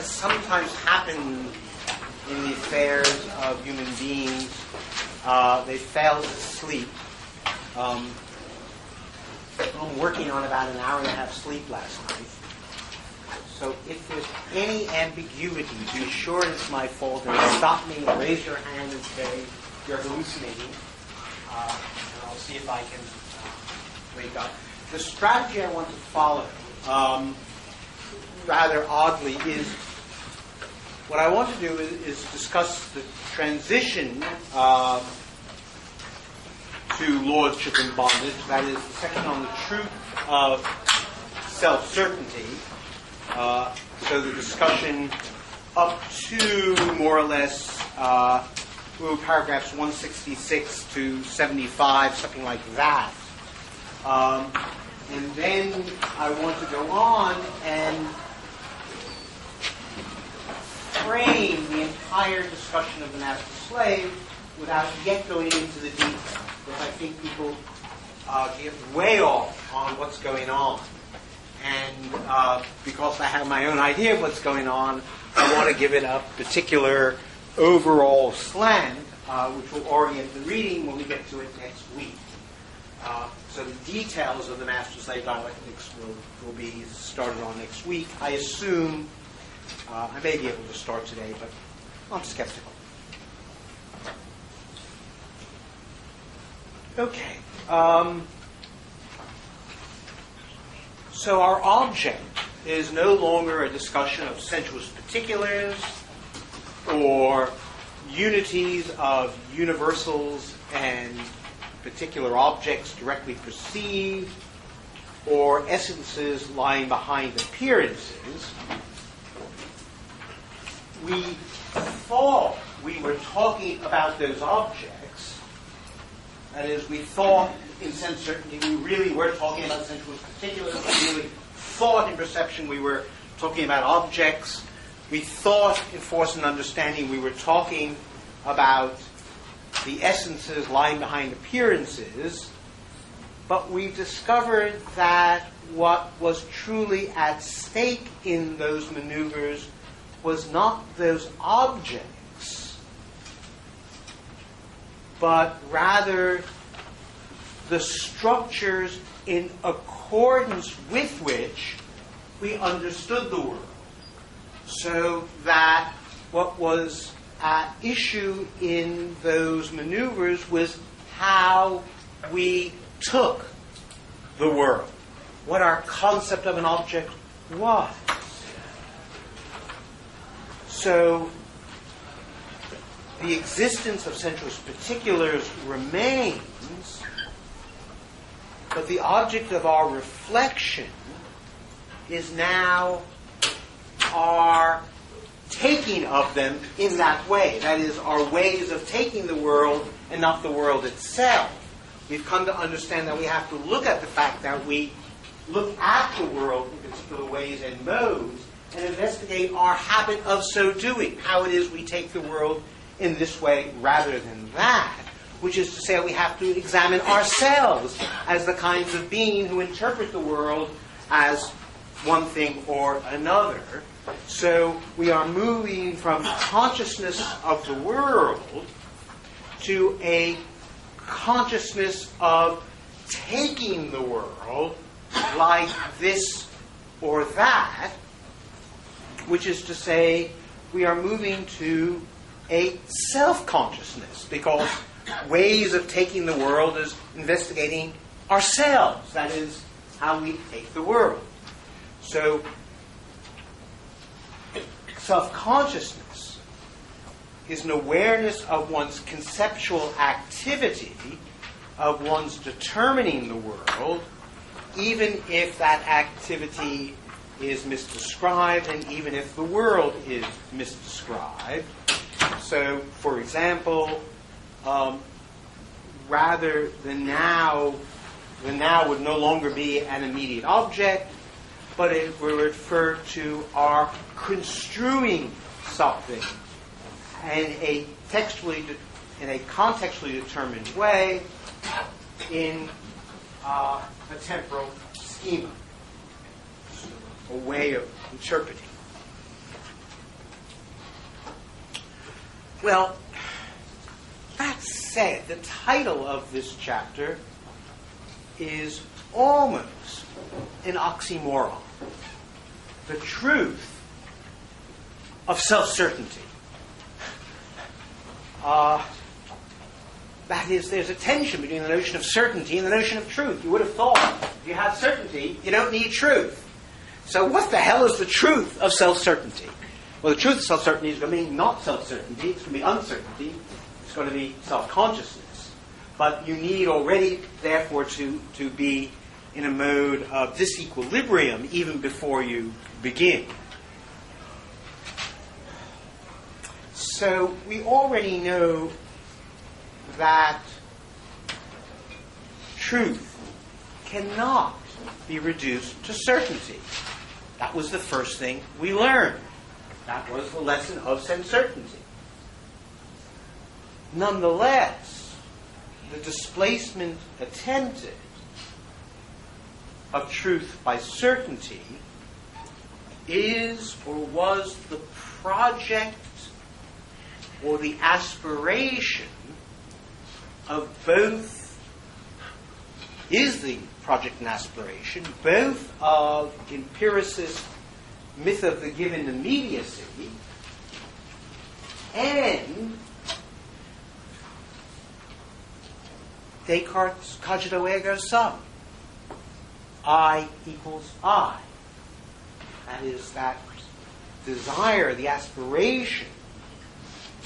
as sometimes happens in the affairs of human beings, they fail to sleep. I'm working on about an hour and a half sleep last night. So if there's any ambiguity, be sure it's my fault, and stop me and raise your hand and say you're hallucinating, and I'll see if I can wake up. The strategy I want to follow, rather oddly, is what I want to do is discuss the transition to lordship and bondage, that is, the section on the truth of self-certainty. So the discussion up to more or less paragraphs 166 to 75, something like that. And then I want to go on and frame the entire discussion of the master-slave without yet going into the details, because I think people get way off on what's going on. And because I have my own idea of what's going on, I want to give it a particular overall slant, which will orient the reading when we get to it next week. So the details of the master-slave dialectics will be started on next week. I assume I may be able to start today, but I'm skeptical. Okay. So our object is no longer a discussion of sensuous particulars or unities of universals and particular objects directly perceived or essences lying behind appearances. We thought we were talking about those objects. That is, we thought in sense certainty we really were talking about sensuous particulars. We really thought in perception we were talking about objects. We thought in force and understanding we were talking about the essences lying behind appearances. But we discovered that what was truly at stake in those maneuvers was not those objects, but rather the structures in accordance with which we understood the world. So that what was at issue in those maneuvers was how we took the world, what our concept of an object was. So the existence of sensuous particulars remains, but the object of our reflection is now our taking of them in that way. That is, our ways of taking the world and not the world itself. We've come to understand that we have to look at the fact that we look at the world in particular ways and modes and investigate our habit of so doing, how it is we take the world in this way rather than that, which is to say we have to examine ourselves as the kinds of being who interpret the world as one thing or another. So we are moving from consciousness of the world to a consciousness of taking the world like this or that, which is to say we are moving to a self-consciousness, because ways of taking the world is investigating ourselves. That is how we take the world. So self-consciousness is an awareness of one's conceptual activity, of one's determining the world, even if that activity is misdescribed and even if the world is misdescribed. So, for example, rather than now, the now would no longer be an immediate object, but it would refer to our construing something in a contextually determined way in a temporal schema, a way of interpreting. Well, that said, the title of this chapter is almost an oxymoron. The truth of self-certainty. That is, there's a tension between the notion of certainty and the notion of truth. You would have thought, if you have certainty, you don't need truth. So what the hell is the truth of self-certainty? Well, the truth of self-certainty is going to be not self-certainty, it's going to be uncertainty, it's going to be self-consciousness. But you need already, therefore, to be in a mode of disequilibrium even before you begin. So we already know that truth cannot be reduced to certainty. That was the first thing we learned. That was the lesson of sense certainty. Nonetheless, the displacement attempted of truth by certainty is or was the project or the aspiration of both, is the project and aspiration, both of empiricist myth of the given immediacy and Descartes' cogito ergo sum. I equals I. That is that desire, the aspiration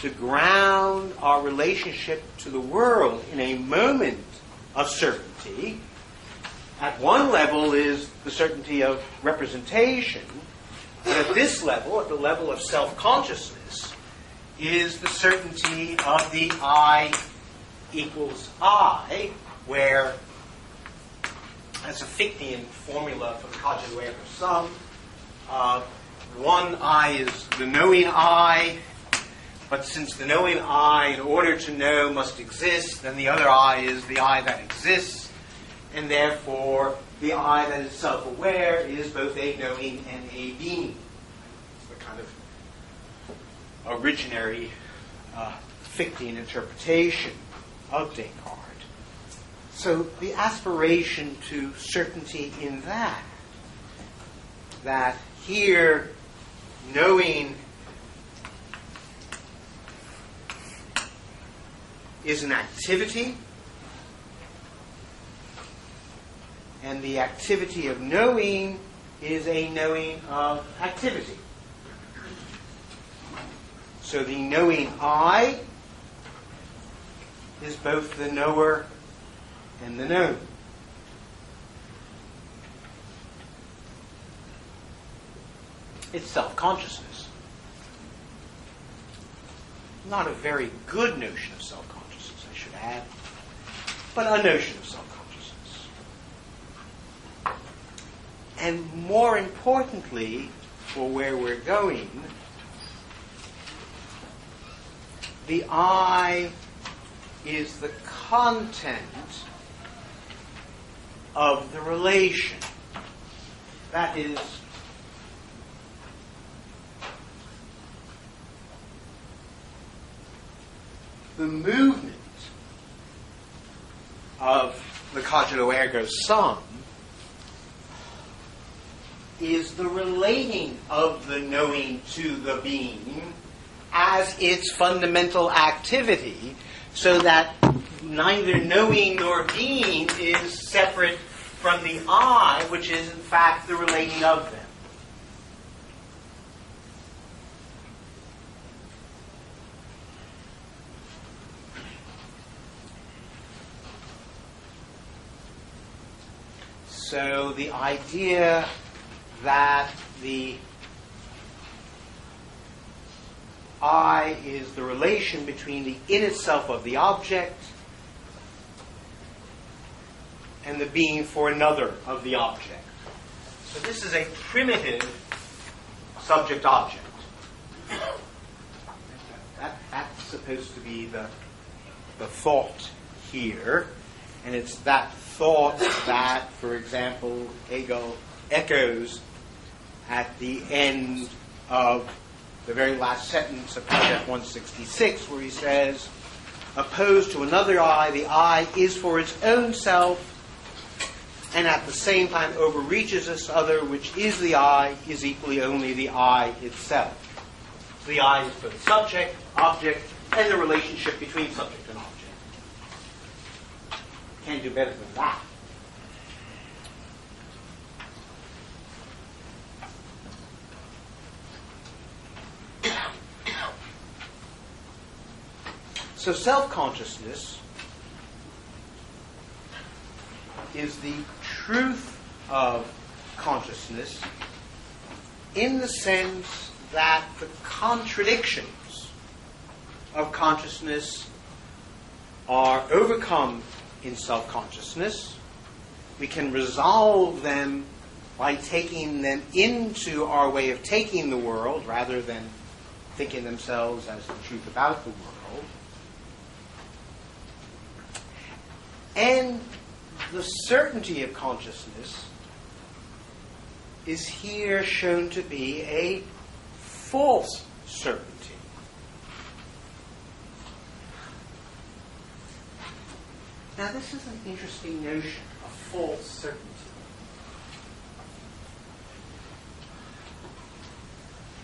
to ground our relationship to the world in a moment of certainty. At one level is the certainty of representation, but at this level, at the level of self-consciousness, is the certainty of the I equals I, where, that's a Fichtean formula for the cogito ergo sum, one I is the knowing I, but since the knowing I, in order to know, must exist, then the other I is the I that exists, and therefore the I that is self-aware is both a knowing and a being. It's the kind of originary Fichtean interpretation of Descartes. So the aspiration to certainty in that here knowing is an activity, and the activity of knowing is a knowing of activity. So the knowing I is both the knower and the known. It's self-consciousness. Not a very good notion of self-consciousness, I should add, but a notion of self-consciousness. And more importantly, for where we're going, the I is the content of the relation. That is, the movement of the cogito ergo sum is the relating of the knowing to the being as its fundamental activity, so that neither knowing nor being is separate from the I, which is in fact the relating of them. So the idea that the I is the relation between the in itself of the object and the being for another of the object. So this is a primitive subject-object. That's supposed to be the thought here. And it's that thought that, for example, Hegel echoes at the end of the very last sentence of paragraph 166, where he says, opposed to another I, the I is for its own self, and at the same time overreaches this other, which is the I, is equally only the I itself. The I is for the subject, object, and the relationship between subject and object. Can't do better than that. So self-consciousness is the truth of consciousness in the sense that the contradictions of consciousness are overcome in self-consciousness. We can resolve them by taking them into our way of taking the world rather than thinking themselves as the truth about the world. And the certainty of consciousness is here shown to be a false certainty. Now, this is an interesting notion, a false certainty.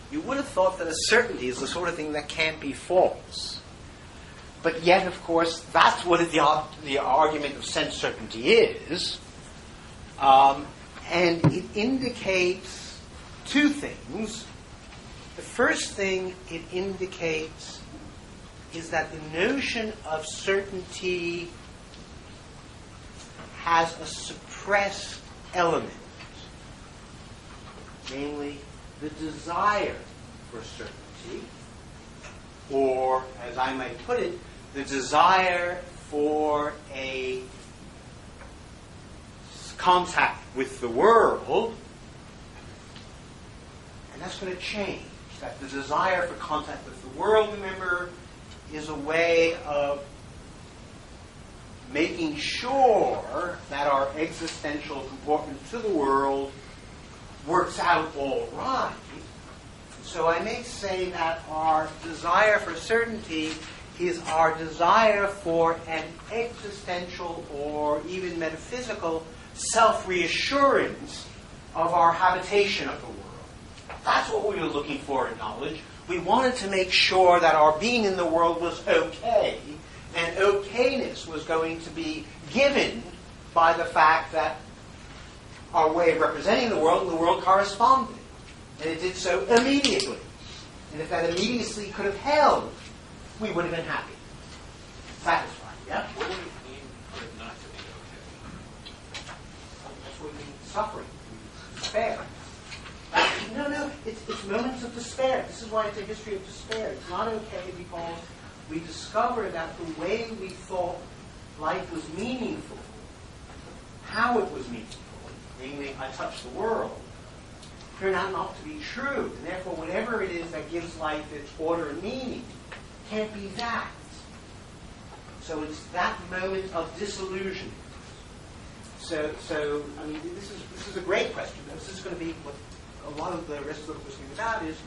You would have thought that a certainty is the sort of thing that can't be false. But yet, of course, that's what the argument of sense certainty is. And it indicates two things. The first thing it indicates is that the notion of certainty has a suppressed element, namely the desire for certainty, or, as I might put it, the desire for a contact with the world, and that's going to change. That the desire for contact with the world, remember, is a way of making sure that our existential comportment to the world works out all right. So I may say that our desire for certainty is our desire for an existential or even metaphysical self-reassurance of our habitation of the world. That's what we were looking for in knowledge. We wanted to make sure that our being in the world was okay, and okayness was going to be given by the fact that our way of representing the world corresponded. And it did so immediately. And if that immediacy could have held, we would have been happy. Satisfied, yeah? What would it mean for it not to be okay? That's what we mean, suffering, despair. No, it's moments of despair. This is why it's a history of despair. It's not okay because we discover that the way we thought life was meaningful, how it was meaningful, namely, I touch the world, turned out not to be true. And therefore, whatever it is that gives life its order and meaning can't be that. So it's that moment of disillusion. So I mean, this is a great question. This is going to be what a lot of the rest of the book is going to be about, is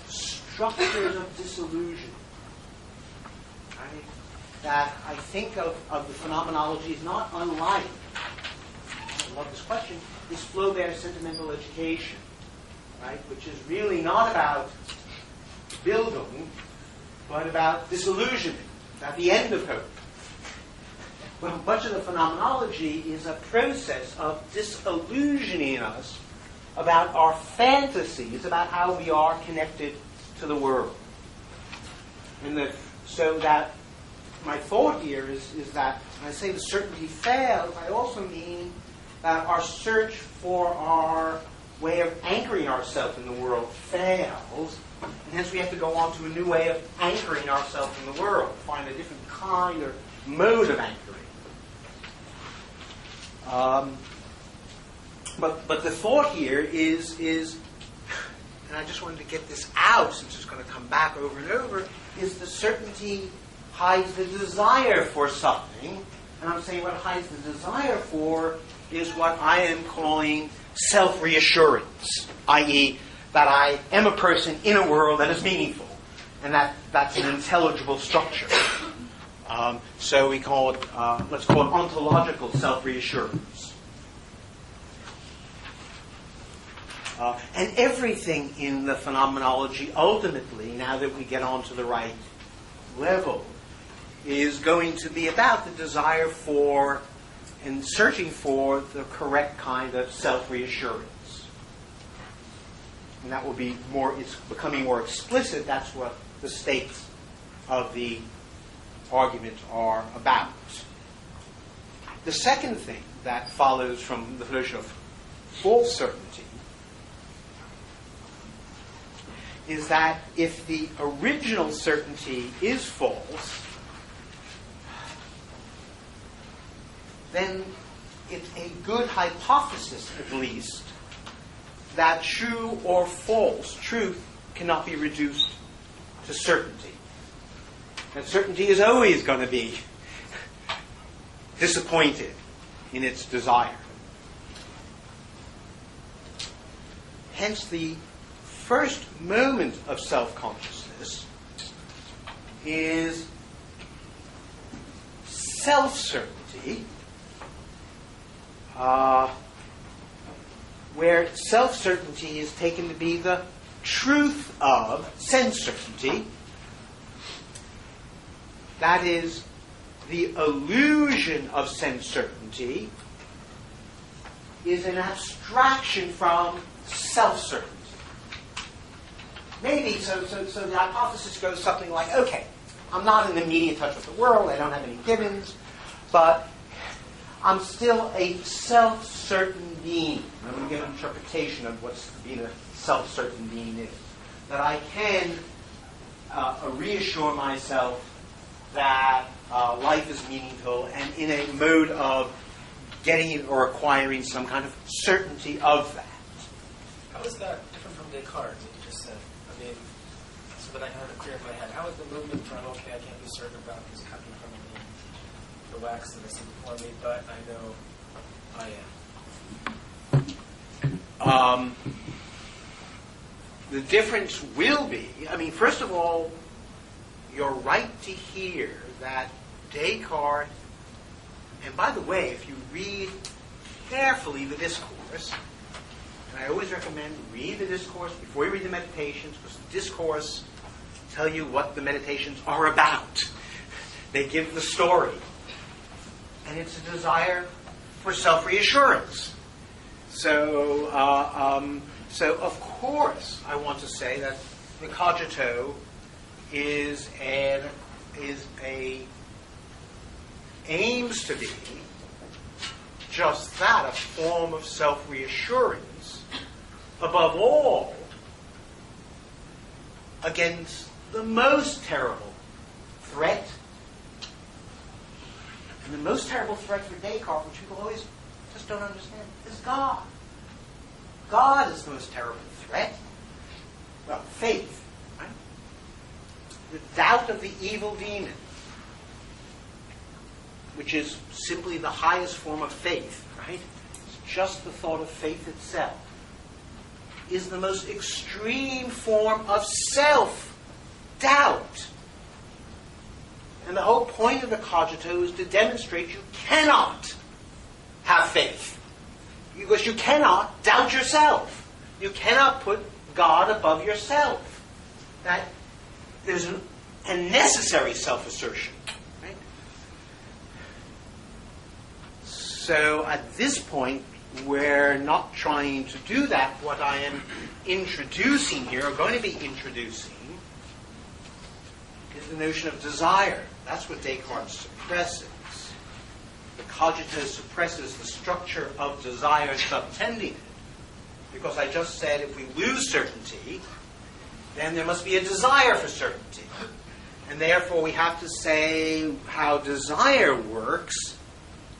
structures of disillusion. Right? That I think of the phenomenology is not unlike, I love this question, is Flaubert's sentimental education, right? Which is really not about Bildung, but about disillusionment, about the end of hope. Well, much of the phenomenology is a process of disillusioning us about our fantasies, about how we are connected to the world. So that my thought here is that when I say the certainty fails, I also mean that our search for our way of anchoring ourselves in the world fails, and hence we have to go on to a new way of anchoring ourselves in the world, find a different kind or mode of anchoring. But the thought here is, and I just wanted to get this out since it's going to come back over and over, is the certainty hides the desire for something. And I'm saying what hides the desire for is what I am calling self-reassurance, i.e. that I am a person in a world that is meaningful, and that's an intelligible structure. So we call it, let's call it ontological self-reassurance. And everything in the phenomenology, ultimately, now that we get on to the right level, is going to be about the desire for and searching for the correct kind of self-reassurance. And that will be more, it's becoming more explicit. That's what the states of the argument are about. The second thing that follows from the notion of false certainty is that if the original certainty is false, then it's a good hypothesis, at least, that true or false truth cannot be reduced to certainty. That certainty is always going to be disappointed in its desire. Hence, the first moment of self-consciousness is self-certainty, where self-certainty is taken to be the truth of sense certainty. That is, the illusion of sense certainty is an abstraction from self-certainty. Maybe, so the hypothesis goes something like, okay, I'm not in immediate touch with the world, I don't have any givens, but I'm still a self-certain being. I'm going to give an interpretation of what's being a self-certain being is. That I can reassure myself that life is meaningful and in a mode of getting or acquiring some kind of certainty of that. How is that different from Descartes, that you just said? I mean, so that I have it clear in my head. How is the movement from, okay, I can't be certain about who's coming from the wax that is before me, but I know I am? The difference will be, I mean, first of all, you're right to hear that Descartes, and by the way, if you read carefully the discourse, and I always recommend read the discourse before you read the meditations, because the discourse tell you what the meditations are about. They give the story. And it's a desire for self-reassurance. So of course, I want to say that the cogito aims to be just that, a form of self-reassurance, above all, against the most terrible threat. And the most terrible threat for Descartes, which people always just don't understand, is God. God is the most terrible threat. Well, faith, right? The doubt of the evil demon, which is simply the highest form of faith, right? It's just the thought of faith itself, is the most extreme form of self-doubt. And the whole point of the cogito is to demonstrate you cannot have faith. Because you cannot doubt yourself. You cannot put God above yourself. That there's a necessary self-assertion. Right? So at this point, we're not trying to do that. What I am introducing here, or going to be introducing, is the notion of desire. That's what Descartes suppresses. The cogito suppresses the structure of desire subtending it. Because I just said if we lose certainty, then there must be a desire for certainty. And therefore we have to say how desire works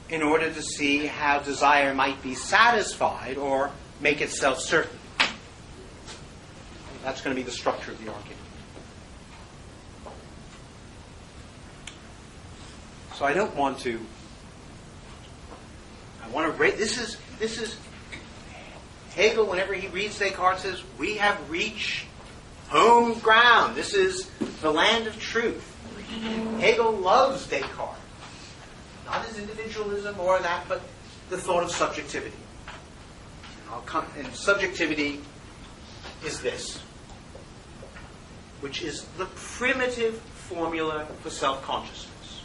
in order to see how desire might be satisfied or make itself certain. That's going to be the structure of the argument. So I don't want to. I want to rate. This is Hegel, whenever he reads Descartes, says, we have reached home ground. This is the land of truth. Hegel loves Descartes. Not his individualism or that, but the thought of subjectivity. And subjectivity is this, which is the primitive formula for self-consciousness.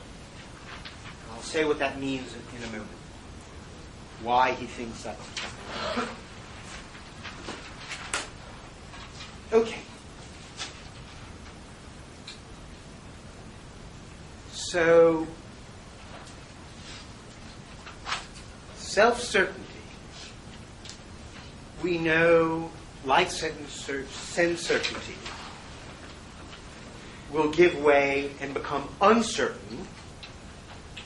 And I'll say what that means in a moment. Why he thinks that's okay. So, self-certainty, we know, like sense certainty, will give way and become uncertain,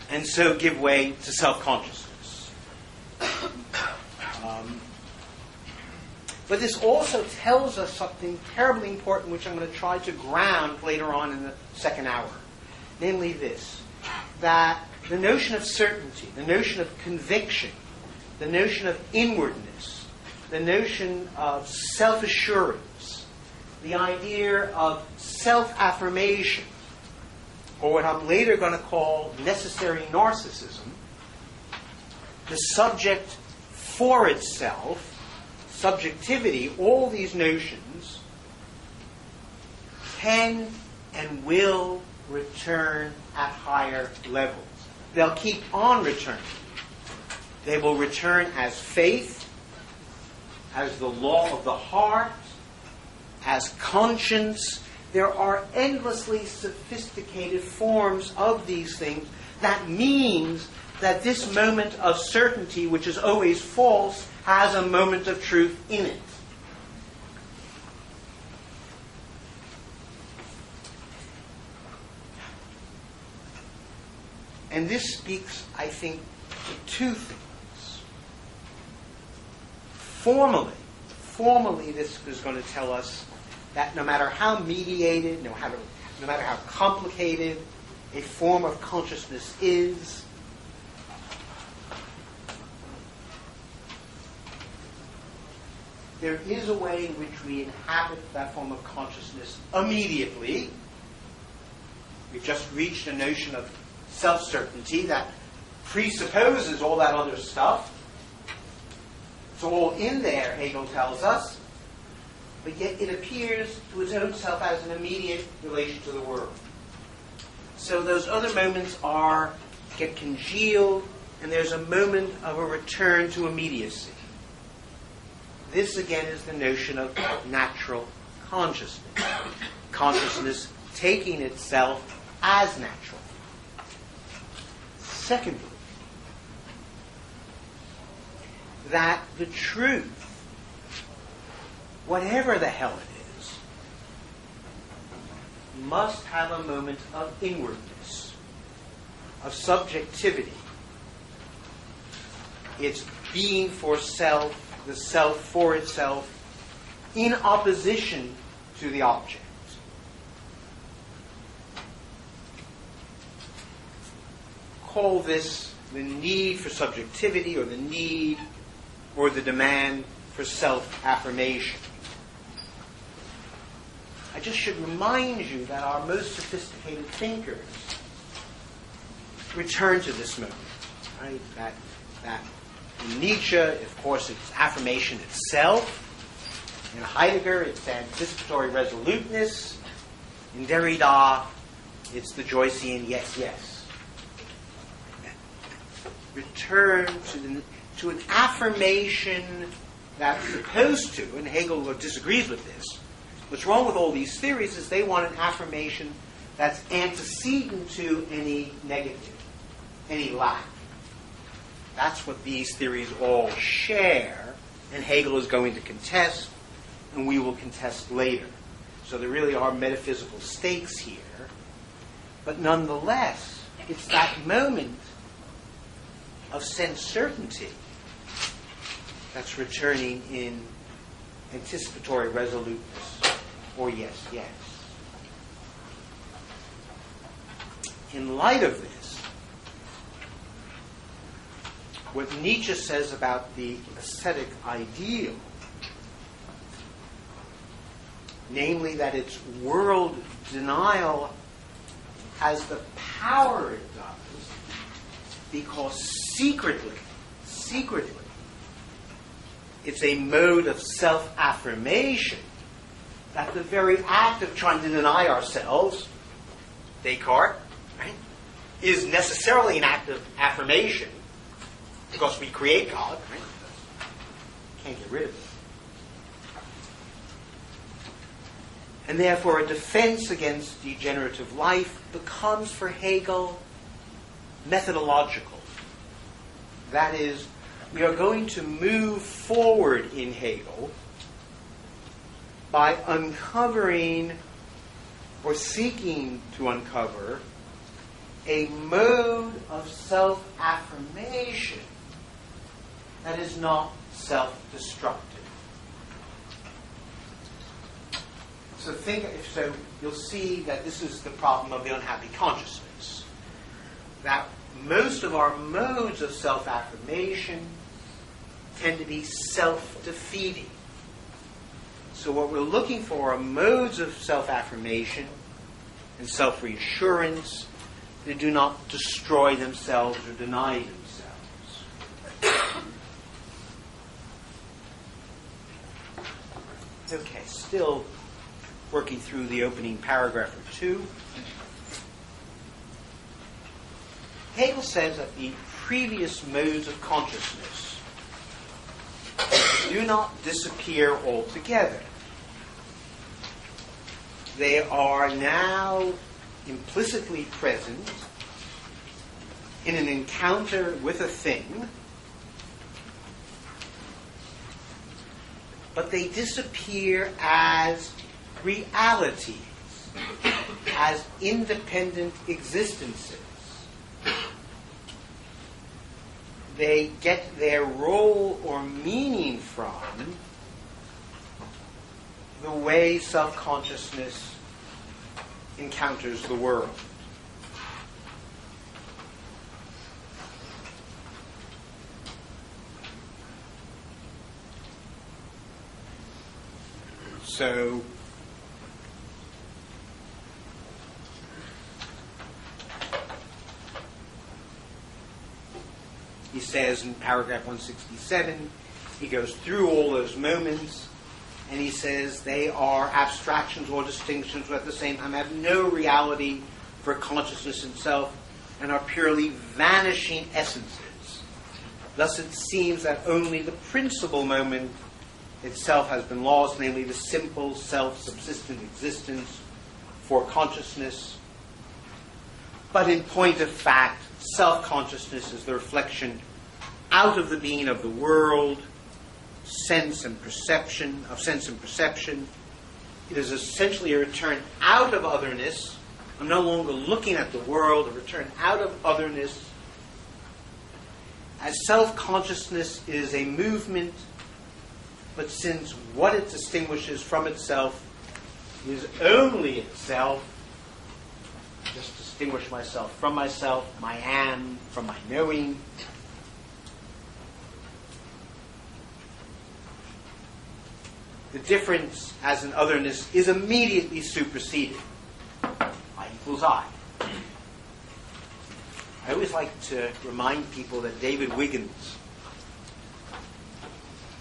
and so give way to self-consciousness. But this also tells us something terribly important, which I'm going to try to ground later on in the second hour. Namely this, that the notion of certainty, the notion of conviction, the notion of inwardness, the notion of self-assurance, the idea of self-affirmation, or what I'm later going to call necessary narcissism, the subject for itself, subjectivity, all these notions can and will return at higher levels. They'll keep on returning. They will return as faith, as the law of the heart, as conscience. There are endlessly sophisticated forms of these things. That means that this moment of certainty, which is always false, has a moment of truth in it. And this speaks, I think, to two things. Formally, this is going to tell us that no matter how mediated, no matter how complicated a form of consciousness is, there is a way in which we inhabit that form of consciousness immediately. We've just reached a notion of self-certainty that presupposes all that other stuff. It's all in there, Hegel tells us, but yet it appears to its own self as an immediate relation to the world. So those other moments get congealed, and there's a moment of a return to immediacy. This, again, is the notion of natural consciousness. Consciousness taking itself as natural. Secondly, that the truth, whatever the hell it is, must have a moment of inwardness, of subjectivity. It's being for self, the self for itself, in opposition to the object. Call this the need for subjectivity, or the need or the demand for self-affirmation. I just should remind you that our most sophisticated thinkers return to this moment. Right? That in Nietzsche, of course, it's affirmation itself. In Heidegger, it's anticipatory resoluteness. In Derrida, it's the Joycean yes, yes. Return to an affirmation that's supposed to, and Hegel disagrees with this. What's wrong with all these theories is they want an affirmation that's antecedent to any negative, any lack. That's what these theories all share, and Hegel is going to contest, and we will contest later. So there really are metaphysical stakes here. But nonetheless, it's that moment of sense certainty that's returning in anticipatory resoluteness, or yes, yes. In light of this, what Nietzsche says about the ascetic ideal namely that its world denial has the power it does because secretly, it's a mode of self-affirmation that the very act of trying to deny ourselves, Descartes, right, is necessarily an act of affirmation because we create God, right? Can't get rid of it. And therefore a defense against degenerative life becomes for Hegel methodological. That is, we are going to move forward in Hegel by uncovering or seeking to uncover a mode of self-affirmation that is not self-destructive. So you'll see that this is the problem of the unhappy consciousness. That most of our modes of self-affirmation tend to be self-defeating. So what we're looking for are modes of self-affirmation and self-reassurance that do not destroy themselves or deny themselves. Okay, still working through the opening paragraph or two. Hegel says that the previous modes of consciousness do not disappear altogether. They are now implicitly present in an encounter with a thing, but they disappear as realities, as independent existences. They get their role or meaning from the way self-consciousness encounters the world. So, he says in paragraph 167, he goes through all those moments, and he says they are abstractions or distinctions, but at the same time have no reality for consciousness itself, and are purely vanishing essences. Thus it seems that only the principal moment itself has been lost, namely the simple self-subsistent existence for consciousness. But in point of fact, self-consciousness is the reflection out of the being of the world, sense and perception. It is essentially a return out of otherness. I'm no longer looking at the world, a return out of otherness. As self-consciousness is a movement, but since what it distinguishes from itself is only itself, just distinguish myself from myself, my am from my knowing. The difference as an otherness is immediately superseded. I equals I. I always like to remind people that David Wiggins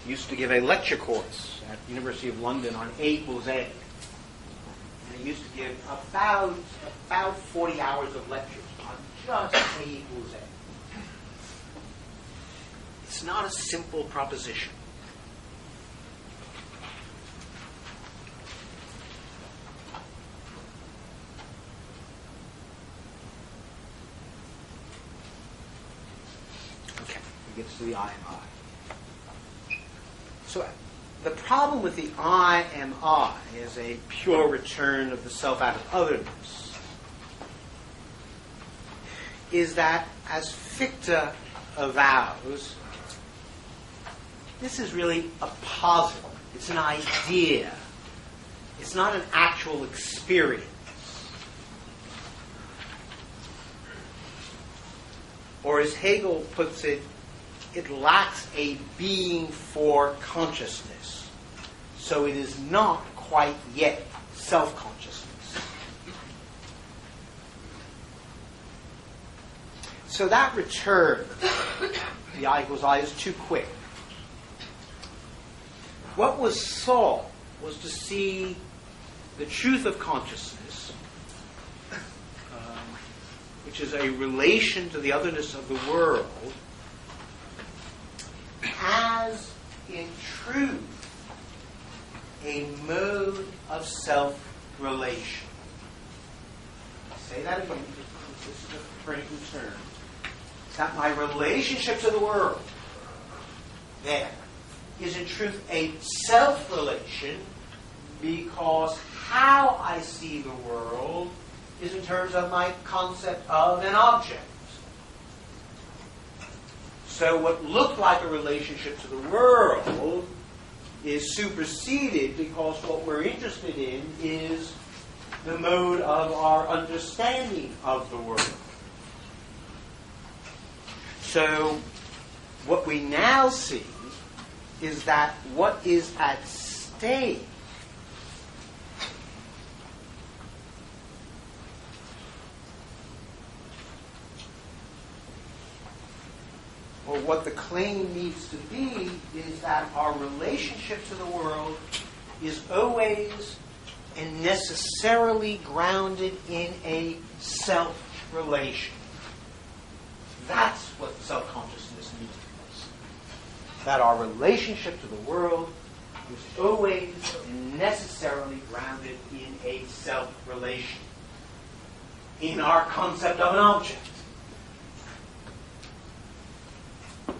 used to give a lecture course at the University of London on A equals A. And he used to give about 40 hours of lectures on just A equals A. It's not a simple proposition. Okay, he gets to the I am I. So the problem with the I am I as a pure return of the self out of otherness is that, as Fichte avows, this is really a posit. It's an idea. It's not an actual experience. Or as Hegel puts it, it lacks a being for consciousness. So it is not quite yet self-consciousness. So that return, the I equals I, is too quick. What was sought was to see the truth of consciousness, which is a relation to the otherness of the world, as in truth a mode of self-relation. I'll say that again, because this is a Freudian term. That my relationship to the world, there, is in truth a self-relation, because how I see the world is in terms of my concept of an object. So what looked like a relationship to the world is superseded, because what we're interested in is the mode of our understanding of the world. So what we now see is that what is at stake or what the claim needs to be is that our relationship to the world is always and necessarily grounded in a self-relation. That's what self-consciousness means. That our relationship to the world is always and necessarily grounded in a self-relation, in our concept of an object.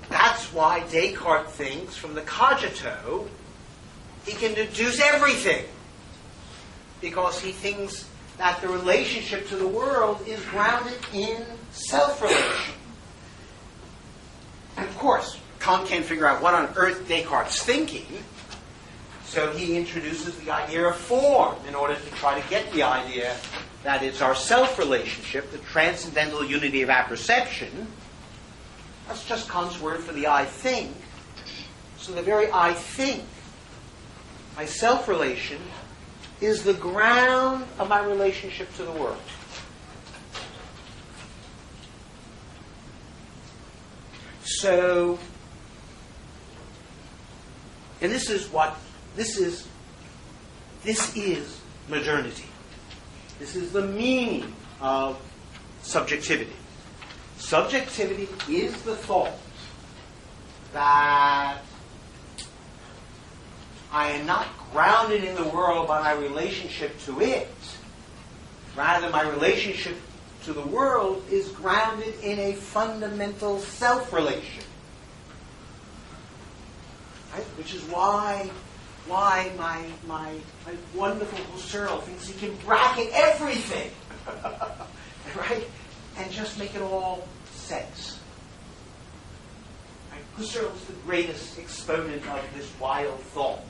That's why Descartes thinks from the cogito he can deduce everything, because he thinks that the relationship to the world is grounded in self-relation. And of course, Kant can't figure out what on earth Descartes' thinking, so he introduces the idea of form in order to try to get the idea that it's our self-relationship, the transcendental unity of apperception. That's just Kant's word for the I think. So the very I think, my self-relation, is the ground of my relationship to the world. So, and this is modernity. This is the meaning of subjectivity. Subjectivity is the thought that I am not grounded in the world by my relationship to it. Rather, my relationship to the world is grounded in a fundamental self-relation. Right? Which is why my wonderful Husserl thinks he can bracket everything. Right? And just make it all sense. Right? Husserl is the greatest exponent of this wild thought.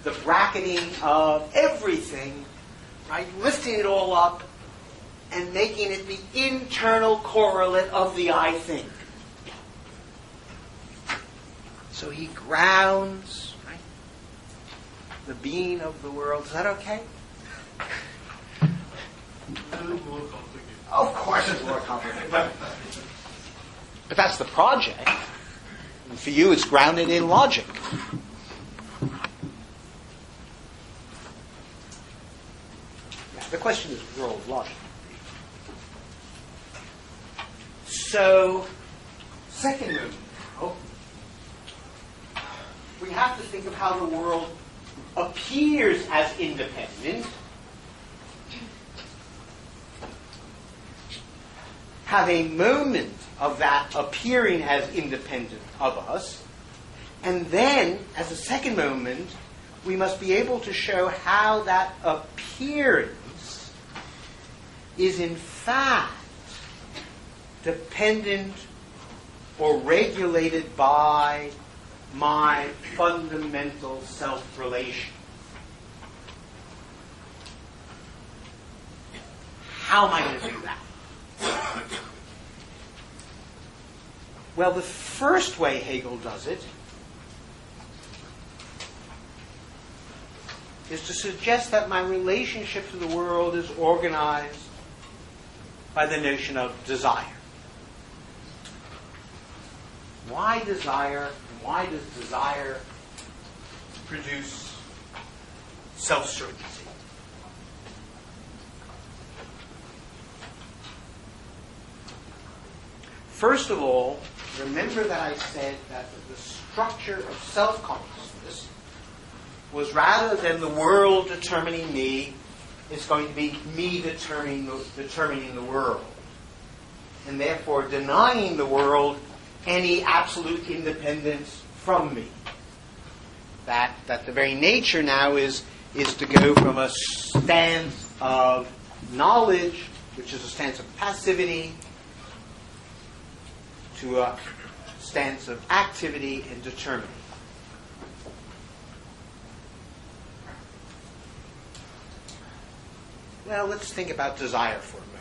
The bracketing of everything, right? Lifting it all up and making it the internal correlate of the I think. So he grounds, right, the being of the world. Is that okay? A little more complicated. Of course it's more complicated. But that's the project. And for you, it's grounded in logic. The question is the role of logic. So, second movement. We have to think of how the world appears as independent, have a moment of that appearing as independent of us, and then, as a second moment, we must be able to show how that appearance is in fact dependent or regulated by my fundamental self-relation. How am I going to do that? Well, the first way Hegel does it is to suggest that my relationship to the world is organized by the notion of desire. Why desire, and why does desire produce self-certainty? First of all, remember that I said that the structure of self-consciousness was, rather than the world determining me, it's going to be me determining the world. And therefore denying the world any absolute independence from me. That the very nature now is to go from a stance of knowledge, which is a stance of passivity, to a stance of activity and determining. Well, let's think about desire for a moment.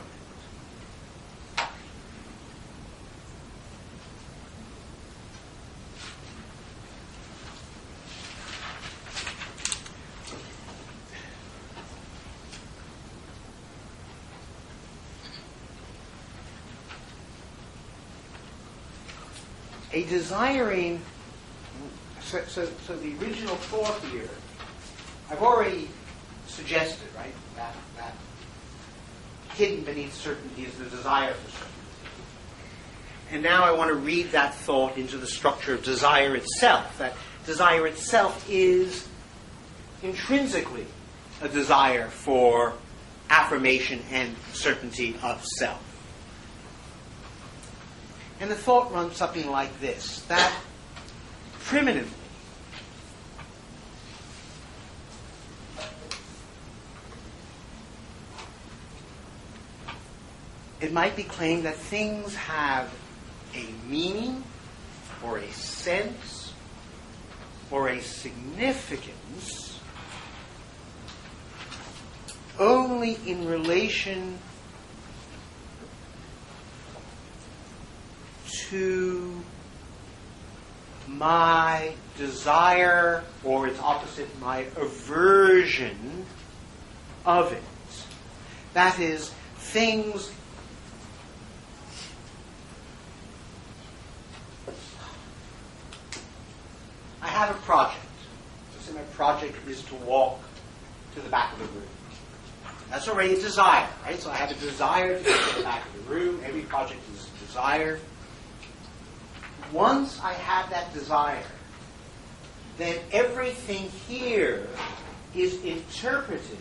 A desiring, so the original thought here, I've already suggested, right, that hidden beneath certainty is the desire for certainty. And now I want to read that thought into the structure of desire itself. That desire itself is intrinsically a desire for affirmation and certainty of self. And the thought runs something like this, that primitively, it might be claimed that things have a meaning or a sense or a significance only in relation to my desire, or its opposite, my aversion of it. That is, things I have a project. So say my project is to walk to the back of the room. That's already a desire, right? So I have a desire to get to the back of the room. Every project is a desire. Once I have that desire, then everything here is interpreted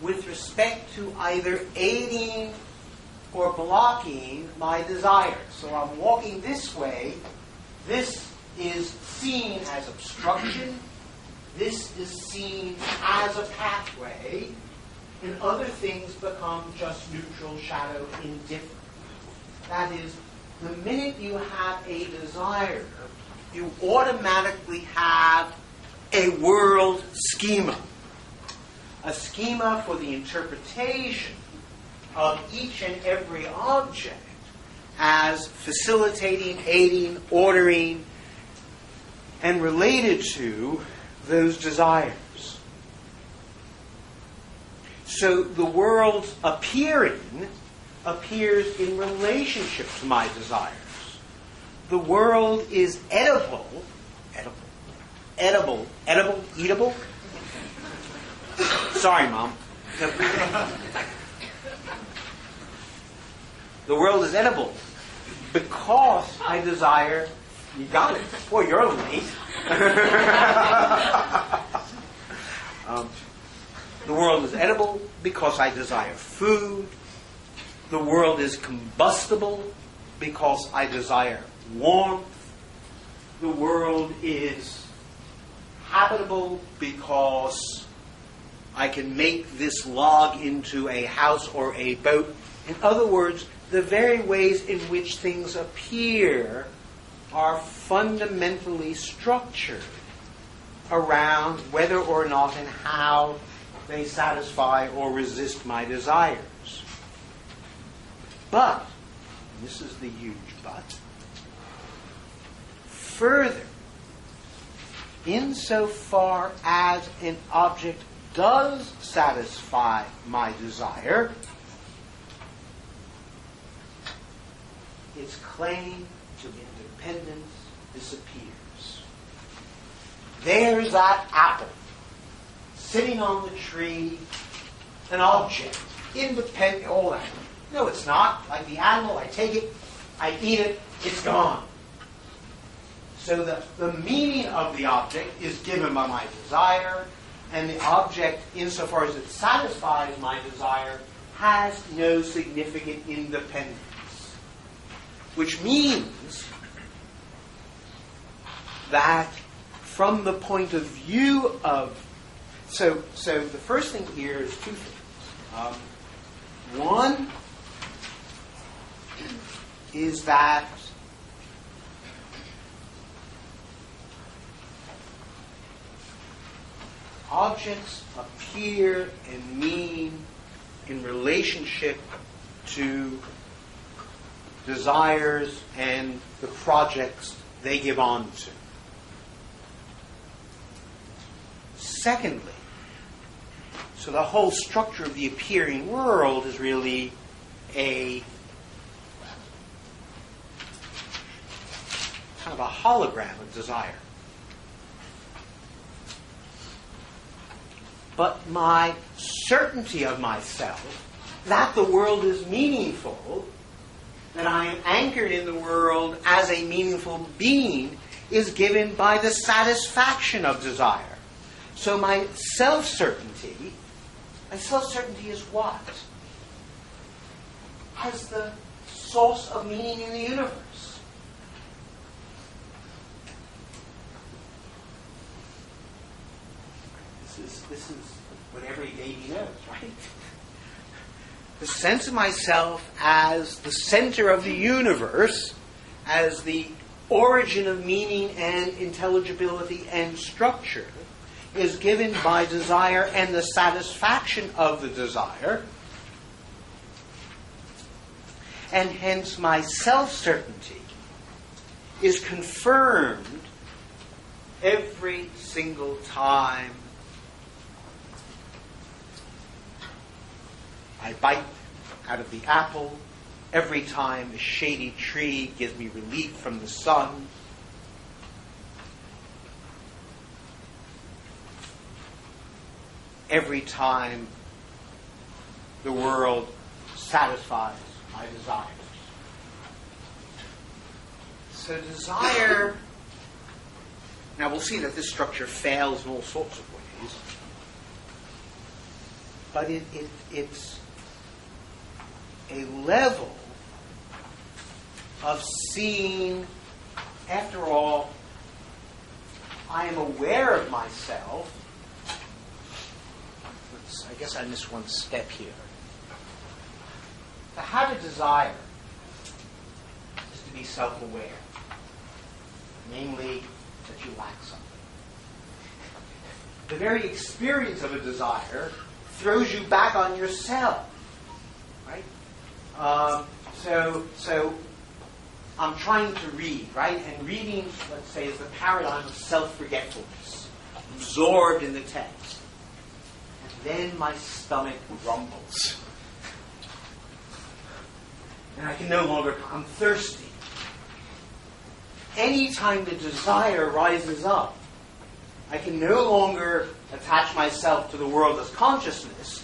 with respect to either aiding or blocking my desire. So I'm walking this way. This is seen as obstruction. This is seen as a pathway. And other things become just neutral, shadow, indifferent. That is, the minute you have a desire, you automatically have a world schema. A schema for the interpretation of each and every object as facilitating, aiding, ordering, and related to those desires. So the world's appears in relationship to my desires. The world is eatable. Sorry, Mom. The world is edible because I desire. You got it. Boy, you're late. The world is edible because I desire food. The world is combustible because I desire warmth. The world is habitable because I can make this log into a house or a boat. In other words, the very ways in which things appear are fundamentally structured around whether or not and how they satisfy or resist my desires. But, and this is the huge but, further, insofar as an object does satisfy my desire, its claim to independence disappears. There's that apple, sitting on the tree, an object, independent, all that. No, it's not. Like the animal, I take it, I eat it, it's gone. So the meaning of the object is given by my desire, and the object, insofar as it satisfies my desire, has no significant independence. Which means that from the point of view of... So the first thing here is two things. One is that objects appear and mean in relationship to desires and the projects they give on to. Secondly, so the whole structure of the appearing world is really a kind of a hologram of desire. But my certainty of myself, that the world is meaningful, that I am anchored in the world as a meaningful being, is given by the satisfaction of desire. So my self-certainty is what? As the source of meaning in the universe. This is what every baby knows, right? The sense of myself as the center of the universe, as the origin of meaning and intelligibility and structure, is given by desire and the satisfaction of the desire. And hence my self-certainty is confirmed every single time I bite out of the apple, every time a shady tree gives me relief from the sun. Every time the world satisfies my desires. So desire, now we'll see that this structure fails in all sorts of ways, but it's a level of seeing, after all, I am aware of myself. I guess I missed one step here. To have a desire is to be self-aware. Namely, that you lack something. The very experience of a desire throws you back on yourself. Right? So I'm trying to read, right? And reading, let's say, is the paradigm of self-forgetfulness, absorbed in the text. And then my stomach rumbles. And I can no longer, I'm thirsty. Anytime the desire rises up, I can no longer attach myself to the world as consciousness.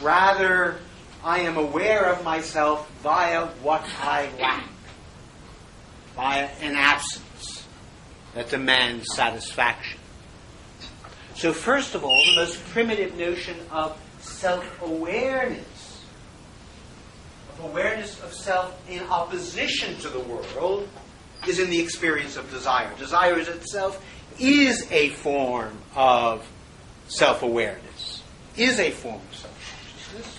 Rather, I am aware of myself via what I lack, via an absence that demands satisfaction. So first of all, the most primitive notion of self-awareness, of awareness of self in opposition to the world, is in the experience of desire. Desire itself is a form of self-awareness, is a form of self-consciousness,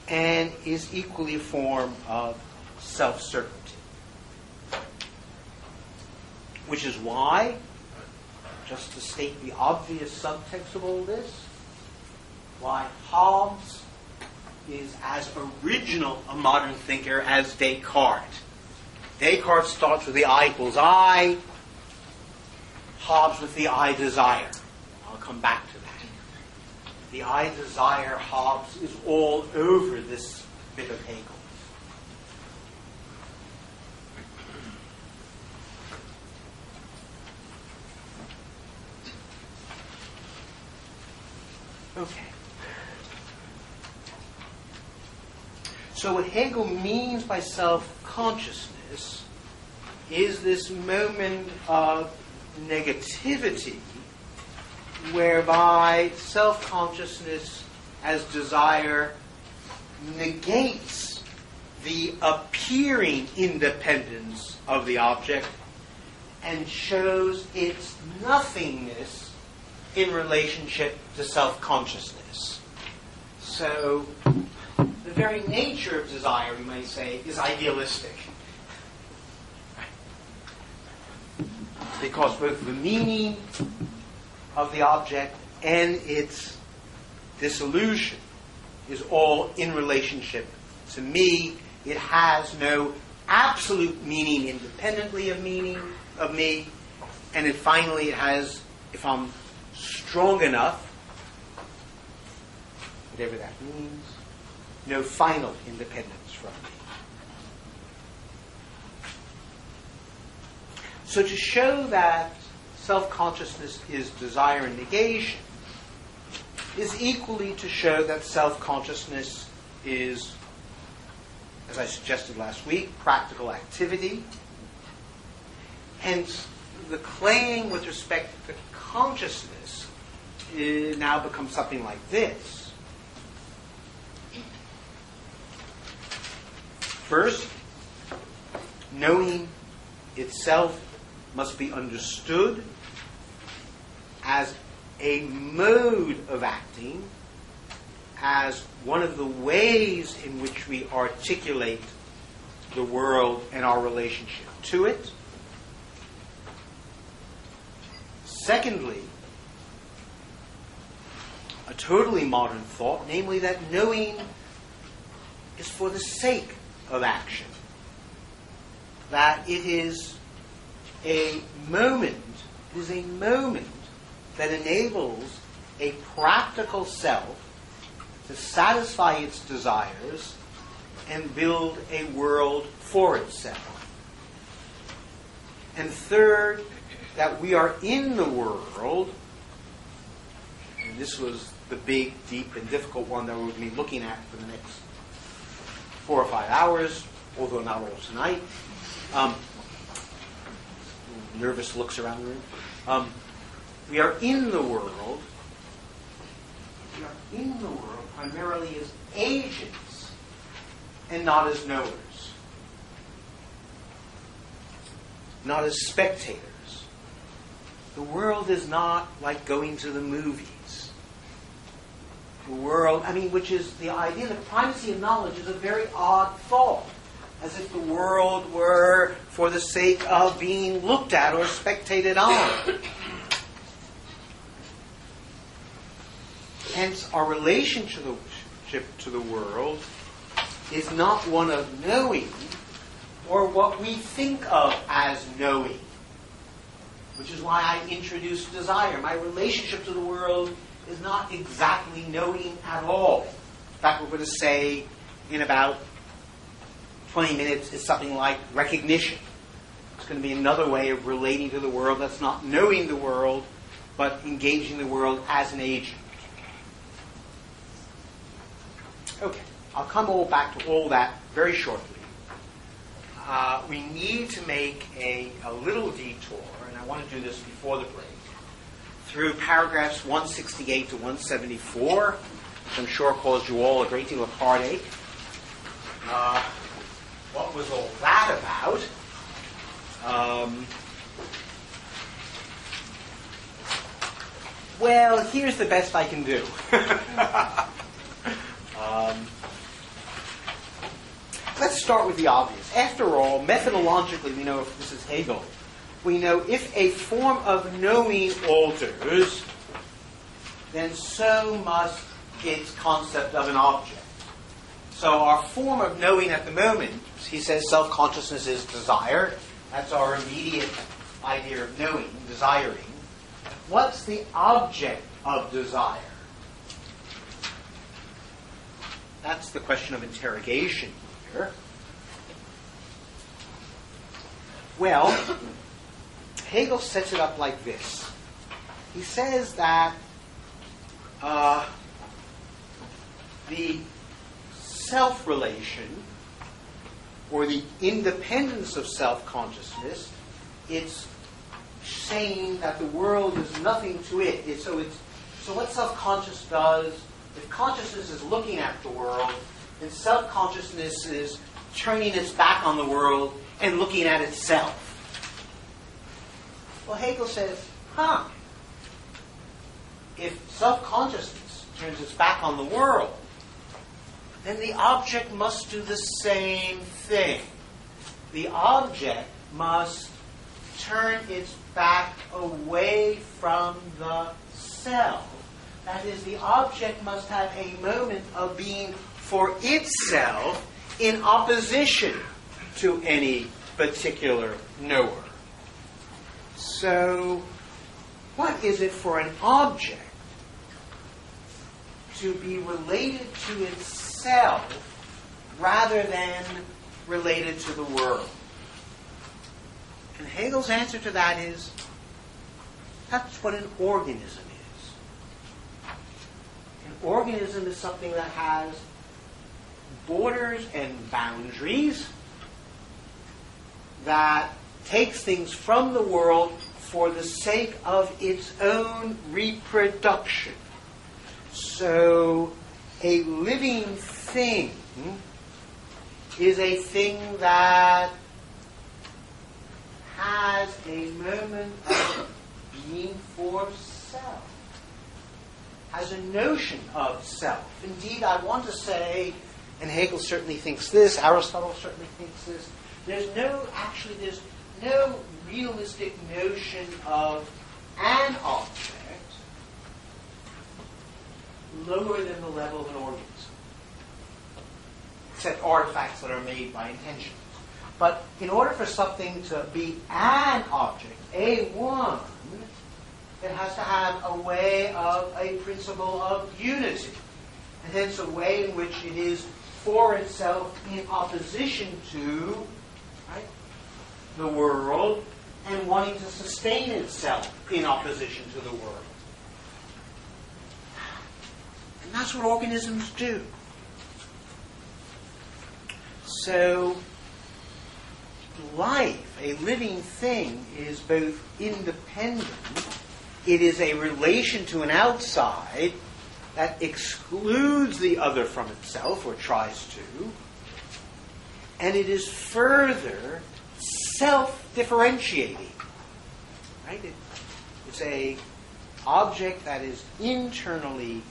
and is equally a form of self-certainty. Which is why, just to state the obvious subtext of all this, why Hobbes is as original a modern thinker as Descartes. Descartes starts with the I equals I, Hobbes with the I desire. I'll come back to that. the I desire Hobbes is all over this bit of Hegel. Okay. So what Hegel means by self-consciousness is this moment of negativity whereby self-consciousness as desire negates the appearing independence of the object and shows its nothingness in relationship to self-consciousness. So the very nature of desire, we may say, is idealistic. Because both the meaning of the object and its dissolution is all in relationship to me. It has no absolute meaning independently of me, and it finally has, if I'm strong enough, whatever that means, no final independence from me. So to show that self-consciousness is desire and negation is equally to show that self-consciousness is, as I suggested last week, practical activity. Hence, the claim with respect to consciousness now becomes something like this. First, knowing itself must be understood as a mode of acting, as one of the ways in which we articulate the world and our relationship to it. Secondly, a totally modern thought, namely that knowing is for the sake of action, that it is a moment that enables a practical self to satisfy its desires and build a world for itself. And third, that we are in the world, and this was the big, deep, and difficult one that we're going to be looking at for the next 4 or 5 hours, although not all tonight. Nervous looks around the room. We are in the world. We are in the world primarily as agents and not as knowers, not as spectators. The world is not like going to the movies. The world, which is the idea that primacy of knowledge is a very odd thought, as if the world were for the sake of being looked at or spectated on. Hence, our relationship to the world is not one of knowing or what we think of as knowing, which is why I introduced desire. My relationship to the world is not exactly knowing at all. In fact, we're going to say in about 20 minutes is something like recognition. It's going to be another way of relating to the world that's not knowing the world, but engaging the world as an agent. Okay, I'll come back to all that very shortly. We need to make a little detour, and I want to do this before the break, through paragraphs 168 to 174, which I'm sure caused you all a great deal of heartache. What was all that about? Well, here's the best I can do. Let's start with the obvious. After all, methodologically, we know, if this is Hegel, we know if a form of knowing alters, then so must its concept of an object. So our form of knowing at the moment, he says self-consciousness is desire. That's our immediate idea of knowing, desiring. What's the object of desire? That's the question of interrogation here. Well, Hegel sets it up like this. He says that the self-relation, or the independence of self-consciousness, it's saying that the world is nothing to it. So what self-conscious does, if consciousness is looking at the world, then self-consciousness is turning its back on the world and looking at itself. Well, Hegel says, if self-consciousness turns its back on the world, then the object must do the same thing. The object must turn its back away from the self. That is, the object must have a moment of being for itself in opposition to any particular knower. So, what is it for an object to be related to itself rather than related to the world? And Hegel's answer to that is, that's what an organism is. An organism is something that has borders and boundaries, that takes things from the world for the sake of its own reproduction. So, a living thing is a thing that has a moment of being for self, has a notion of self. Indeed, I want to say, and Hegel certainly thinks this, Aristotle certainly thinks this, there's no realistic notion of an object lower than the level of an organism, except artifacts that are made by intention. But in order for something to be an object, a one, it has to have a way of a principle of unity, and hence a way in which it is for itself in opposition to the world, and wanting to sustain itself in opposition to the world. And that's what organisms do. So, life, a living thing, is both independent, it is a relation to an outside that excludes the other from itself, or tries to, and it is further self-differentiating. Right? It's an object that is internally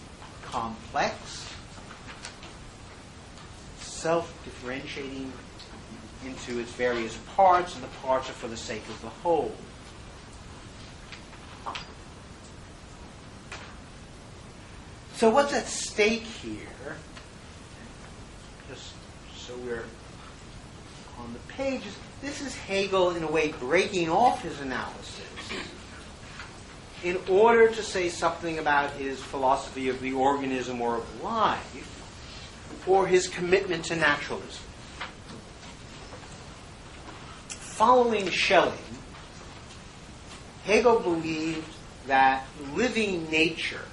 complex, self-differentiating into its various parts, and the parts are for the sake of the whole. So what's at stake here, just so we're on the page, this is Hegel, in a way, breaking off his analysis in order to say something about his philosophy of the organism or of life, or his commitment to naturalism. Following Schelling, Hegel believed that living nature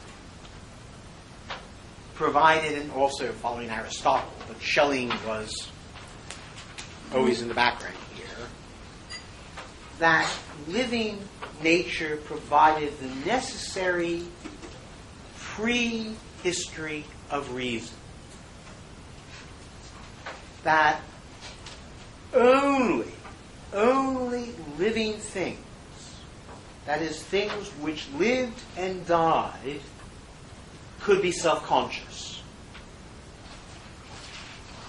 provided, and also following Aristotle, but Schelling was always in the background here, that living nature provided the necessary prehistory of reason. That only living things, that is, things which lived and died, could be self-conscious.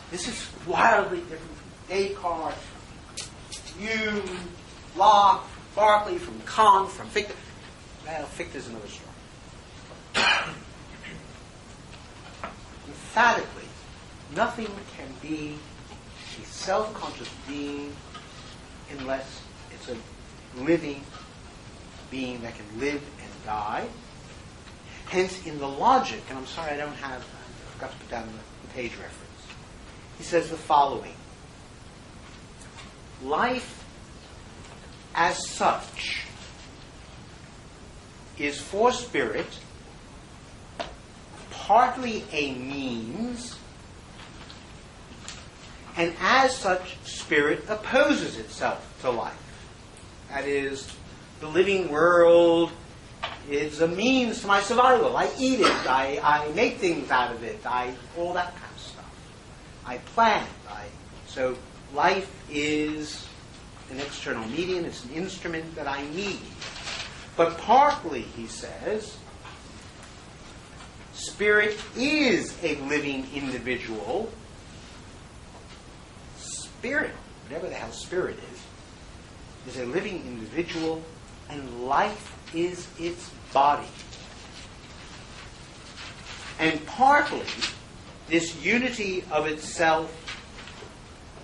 This is wildly different from Descartes, from Hume, Locke, from Berkeley, from Kant, from Fichte. Well, Fichte is another story. Emphatically, nothing can be a self-conscious being unless it's a living being that can live and die. Hence, in the logic, and I'm sorry I forgot to put down the page reference. He says the following: life as such is for spirit partly a means, and as such, spirit opposes itself to life. That is, the living world is a means to my survival. I eat it, I make things out of it, all that kind of stuff. I plant. So life is an external medium, it's an instrument that I need. But partly, he says, spirit is a living individual. Spirit, whatever the hell spirit is a living individual, and life is its body. And partly, this unity of itself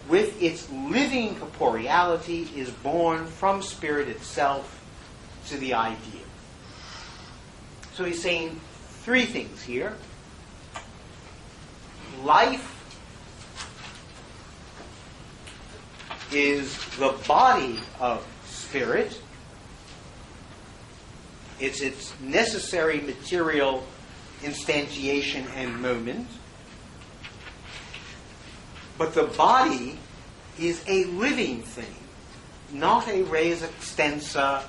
with its living corporeality is born from spirit itself to the idea. So he's saying three things here. Life is the body of spirit. It's its necessary material instantiation and moment. But the body is a living thing, not a res extensa,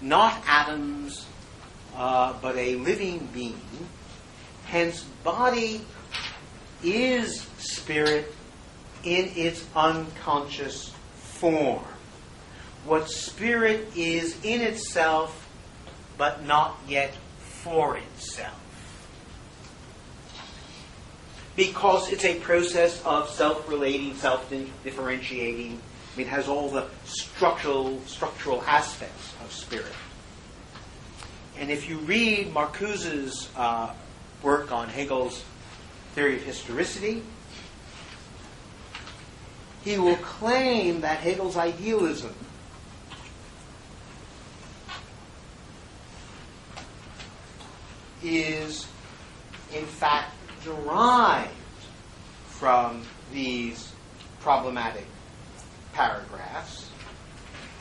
not atoms, but a living being. Hence, body is spirit in its unconscious form. What spirit is in itself, but not yet for itself. Because it's a process of self-relating, self-differentiating. It has all the structural aspects of spirit. And if you read Marcuse's work on Hegel's theory of historicity, he will claim that Hegel's idealism is, in fact, derived from these problematic paragraphs,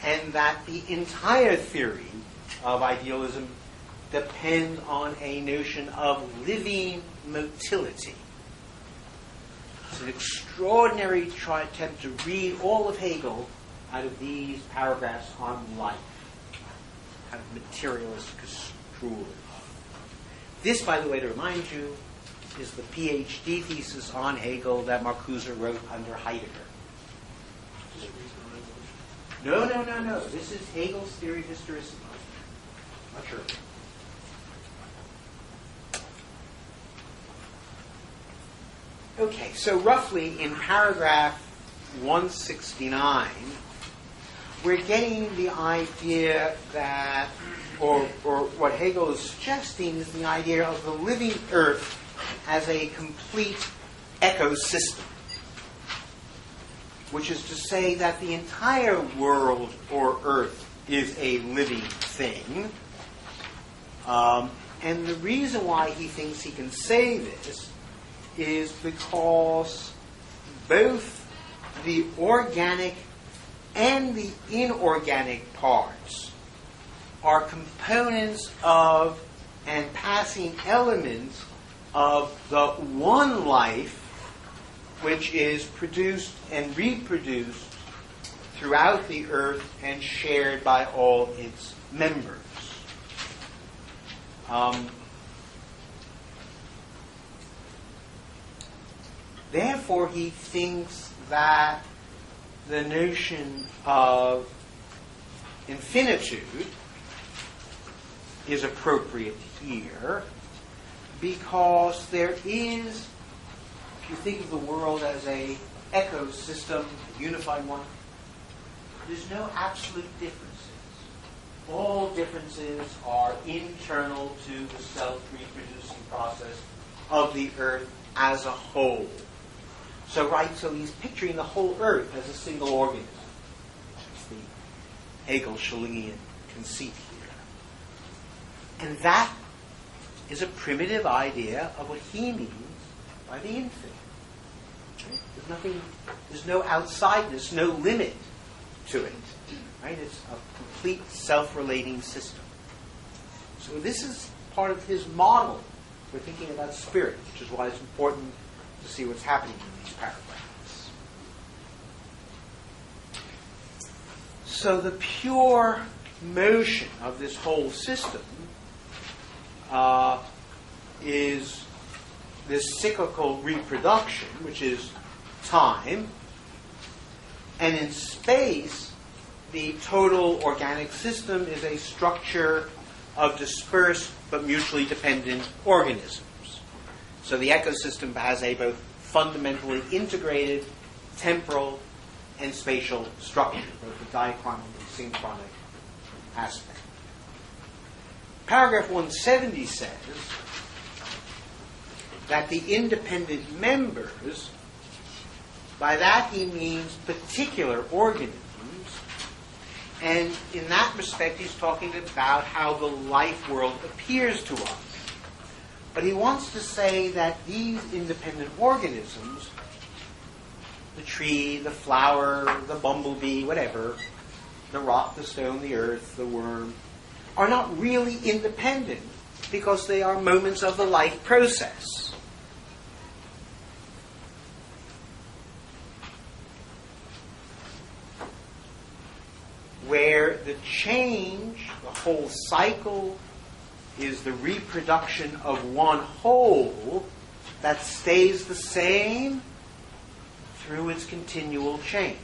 and that the entire theory of idealism depends on a notion of living motility. It's an extraordinary attempt to read all of Hegel out of these paragraphs on life, kind of materialist construal. This, by the way, to remind you, is the PhD thesis on Hegel that Marcuse wrote under Heidegger. No. This is Hegel's theory of historicity. Not sure. Okay, so roughly in paragraph 169, we're getting the idea that, or what Hegel is suggesting, is the idea of the living earth as a complete ecosystem, which is to say that the entire world or earth is a living thing. And the reason why he thinks he can say this is because both the organic and the inorganic parts are components of and passing elements of the one life which is produced and reproduced throughout the earth and shared by all its members. Therefore, he thinks that the notion of infinitude is appropriate here because there is, if you think of the world as an ecosystem, a unified one, there's no absolute differences. All differences are internal to the self-reproducing process of the earth as a whole. So he's picturing the whole earth as a single organism. That's the Hegel-Schellingian conceit here. And that is a primitive idea of what he means by the infinite. Right? There's nothing, there's no outsideness, no limit to it. Right? It's a complete self-relating system. So this is part of his model for thinking about spirit, which is why it's important to see what's happening in these paragraphs. So the pure motion of this whole system is this cyclical reproduction, which is time, and in space, the total organic system is a structure of dispersed but mutually dependent organisms. So the ecosystem has a both fundamentally integrated temporal and spatial structure, both the diachronal and synchronic aspect. Paragraph 170 says that the independent members, by that he means particular organisms, and in that respect he's talking about how the life world appears to us. But he wants to say that these independent organisms, the tree, the flower, the bumblebee, whatever, the rock, the stone, the earth, the worm, are not really independent because they are moments of the life process. Where the change, the whole cycle, is the reproduction of one whole that stays the same through its continual change.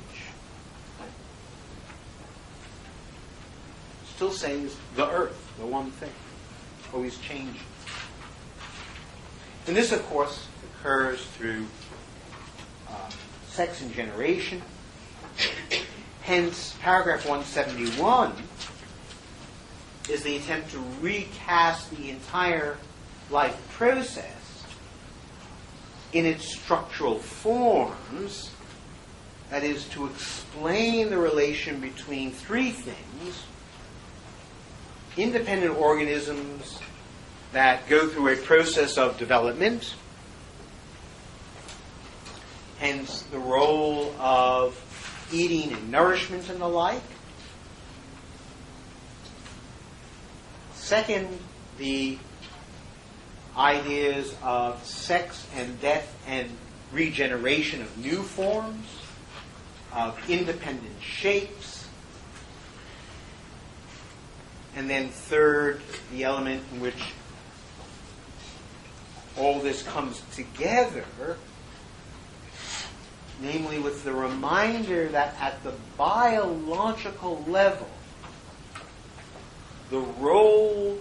Still saying the earth, the one thing, always changing. And this, of course, occurs through sex and generation. Hence, paragraph 171 is the attempt to recast the entire life process in its structural forms, that is, to explain the relation between three things: independent organisms that go through a process of development, hence the role of eating and nourishment and the like. Second, the ideas of sex and death and regeneration of new forms, of independent shapes. And then third, the element in which all this comes together, namely with the reminder that at the biological level, the role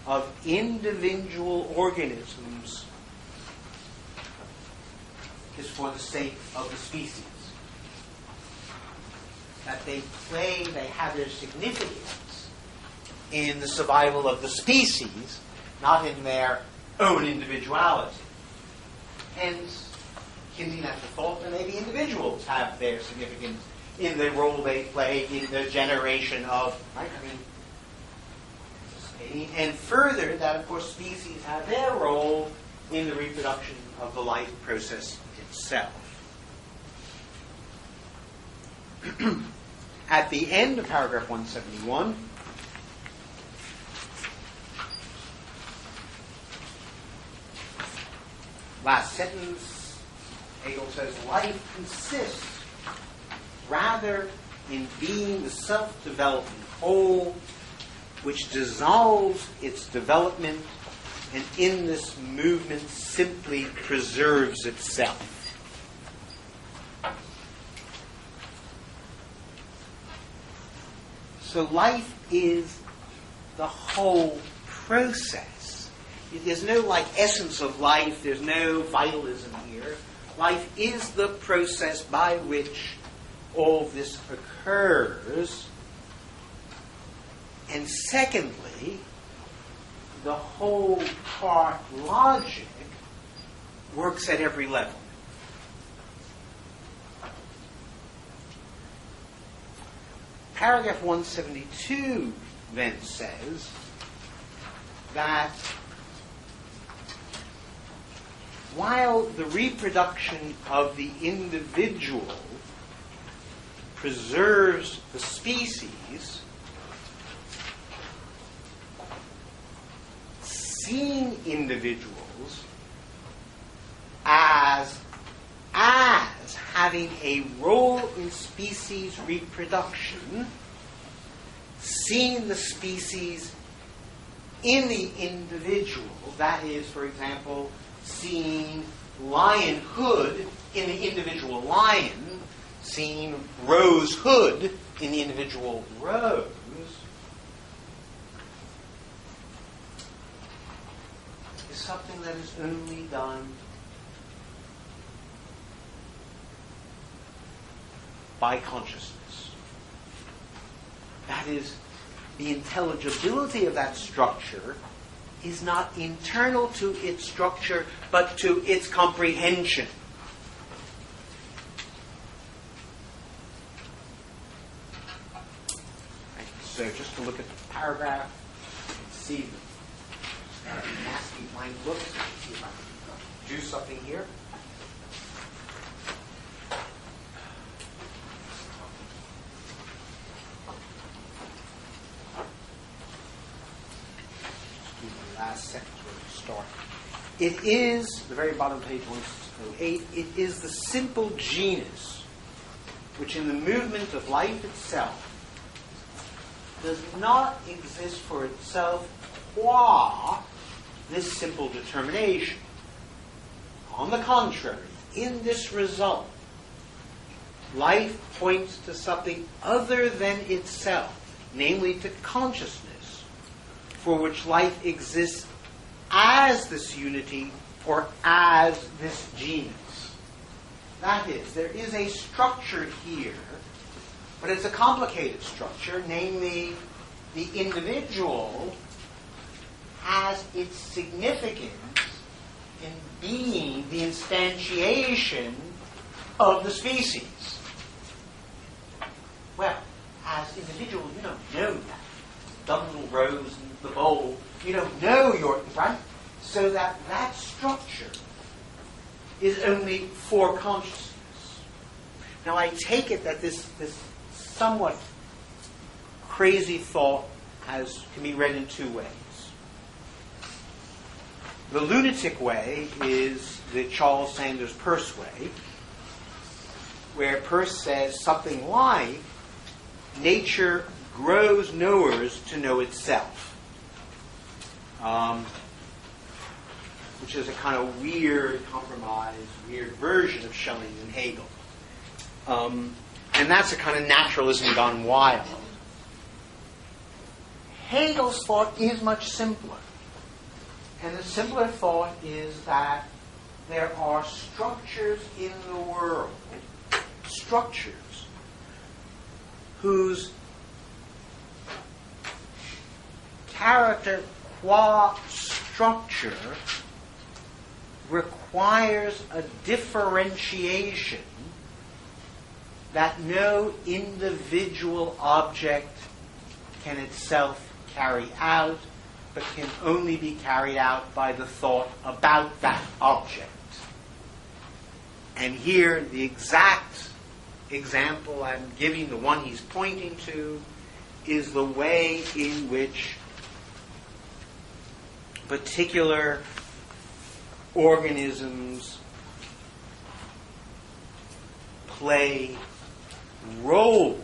of individual organisms is for the sake of the species. That they have their significance in the survival of the species, not in their own individuality. Hence, hinting at the thought that maybe individuals have their significance in the role they play in the generation of, right? And further, that of course species have their role in the reproduction of the life process itself. At the end of paragraph 171, last sentence, Hegel says, life consists rather in being the self-developing whole which dissolves its development and in this movement simply preserves itself. So life is the whole process. There's no essence of life, there's no vitalism here. Life is the process by which all this occurs. And secondly, the whole part logic works at every level. Paragraph 172 then says that while the reproduction of the individual preserves the species, seeing individuals as having a role in species reproduction, seeing the species in the individual, that is, for example, seeing lionhood in the individual lion, seeing rosehood in the individual rose, is something that is only done by consciousness. That is, the intelligibility of that structure is not internal to its structure, but to its comprehension. Right. So just to look at the paragraph, you can see the nasty blank looks. See if I can do something here. Last sentence where we start. It is, the very bottom of page 108, it is the simple genus which in the movement of life itself does not exist for itself qua this simple determination. On the contrary, in this result, life points to something other than itself, namely to consciousness, for which life exists as this unity or as this genus. That is, there is a structure here, but it's a complicated structure, namely the individual has its significance in being the instantiation of the species. Well, as individuals, you don't know that. The little rose in the bowl, you don't know your, right? So that structure is only for consciousness. Now I take it that this somewhat crazy thought can be read in two ways. The lunatic way is the Charles Sanders Peirce way, where Peirce says something like, nature grows knowers to know itself, which is a kind of weird compromise, weird version of Schelling and Hegel. And that's a kind of naturalism gone wild. Hegel's thought is much simpler. And the simpler thought is that there are structures in the world, structures whose character qua structure requires a differentiation that no individual object can itself carry out, but can only be carried out by the thought about that object. And here, the exact example I'm giving, the one he's pointing to, is the way in which particular organisms play roles,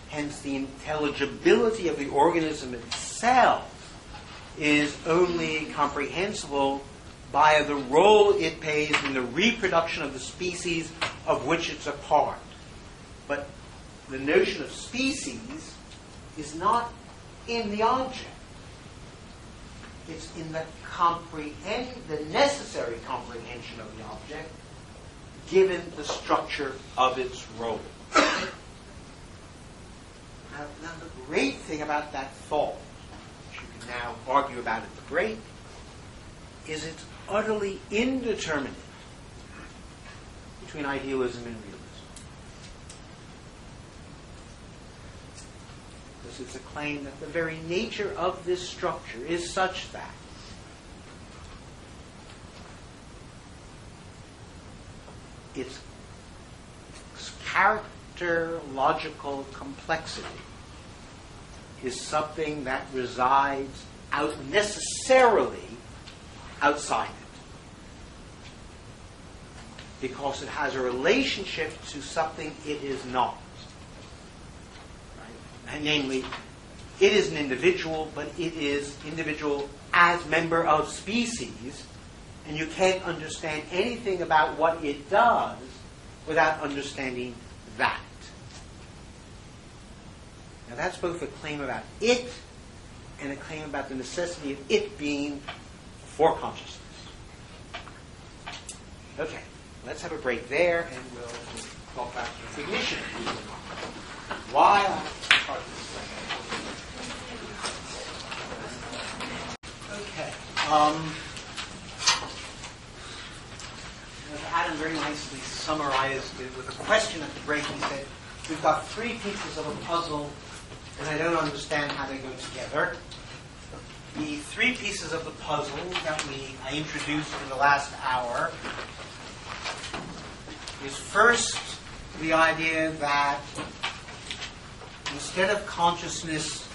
hence the intelligibility of the organism itself is only comprehensible by the role it plays in the reproduction of the species of which it's a part. But the notion of species is not in the object. It's in the necessary comprehension of the object, given the structure of its role. Now, the great thing about that thought, which you can now argue about at the break, is it's utterly indeterminate between idealism and realism. This is a claim that the very nature of this structure is such that its characterological complexity is something that resides necessarily outside it, because it has a relationship to something it is not. Right? And namely, it is an individual, but it is individual as member of species, and you can't understand anything about what it does without understanding that. Now that's both a claim about it and a claim about the necessity of it being for consciousness. Okay, let's have a break there and we'll talk about recognition. Why I start this way. Okay. Adam very nicely summarized it with a question at the break. He said, we've got three pieces of a puzzle and I don't understand how they go together. The three pieces of the puzzle that I introduced in the last hour is first the idea that instead of consciousness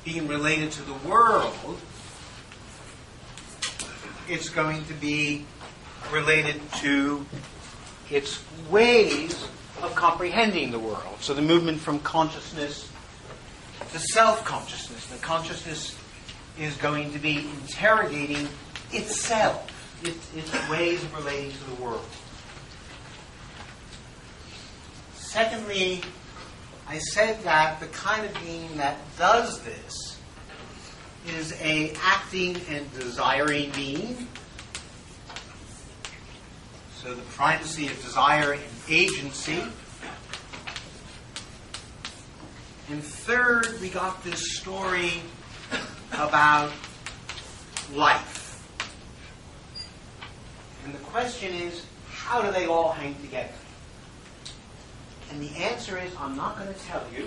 being related to the world, it's going to be related to its ways of comprehending the world. So the movement from consciousness to self-consciousness. The consciousness is going to be interrogating itself, its ways of relating to the world. Secondly, I said that the kind of being that does this is a acting and desiring being. So the primacy of desire and agency. And third, we got this story about life. And the question is, how do they all hang together? And the answer is, I'm not going to tell you,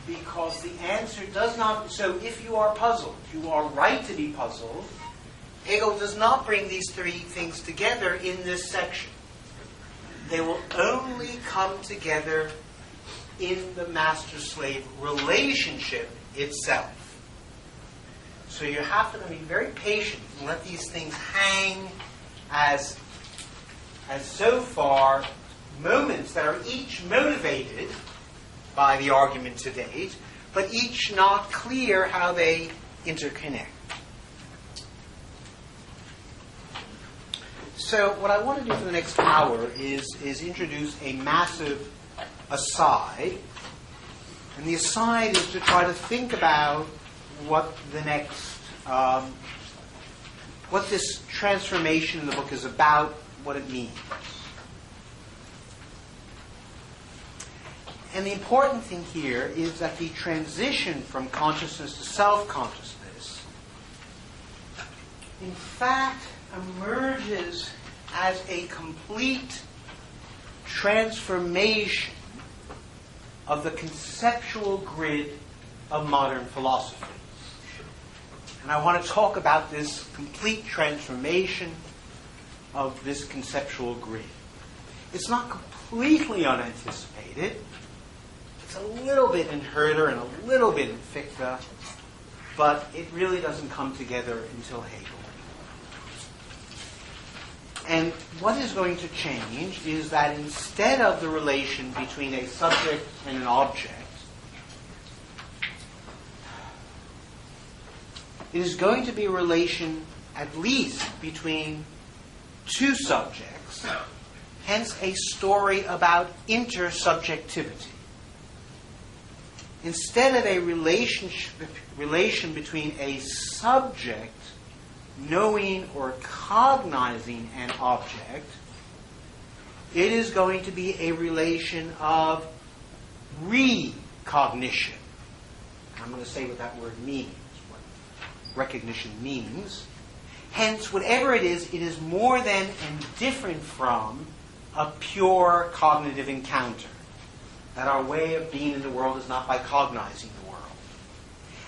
because the answer does not... So if you are puzzled, you are right to be puzzled. Hegel does not bring these three things together in this section. They will only come together in the master-slave relationship itself. So you have to be very patient and let these things hang as so far moments that are each motivated by the argument to date, but each not clear how they interconnect. So what I want to do for the next hour is introduce a massive aside. And the aside is to try to think about what the next, what this transformation in the book is about, what it means. And the important thing here is that the transition from consciousness to self-consciousness, in fact, emerges as a complete transformation of the conceptual grid of modern philosophy. And I want to talk about this complete transformation of this conceptual grid. It's not completely unanticipated. It's a little bit in Herder and a little bit in Fichte, but it really doesn't come together until Hegel. And what is going to change is that instead of the relation between a subject and an object, it is going to be a relation at least between two subjects, hence a story about intersubjectivity. Instead of a relation between a subject knowing or cognizing an object, it is going to be a relation of recognition. I'm going to say what that word means, what recognition means. Hence, whatever it is more than and different from a pure cognitive encounter. That our way of being in the world is not by cognizing the world.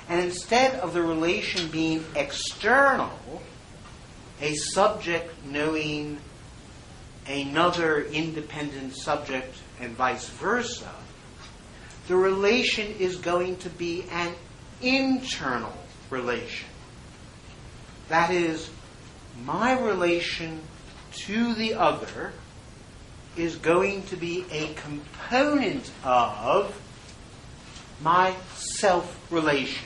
And instead of the relation being external, a subject knowing another independent subject and vice versa, the relation is going to be an internal relation. That is, my relation to the other is going to be a component of my self-relation.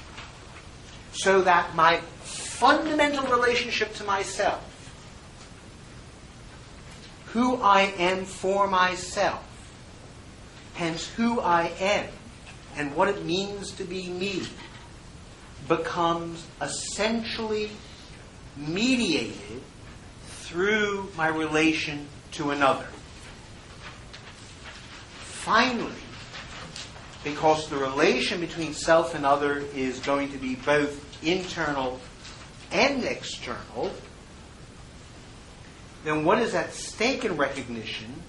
So that my fundamental relationship to myself, who I am for myself, hence who I am and what it means to be me, becomes essentially mediated through my relation to another. Finally, because the relation between self and other is going to be both internal and external, then what is at stake in recognition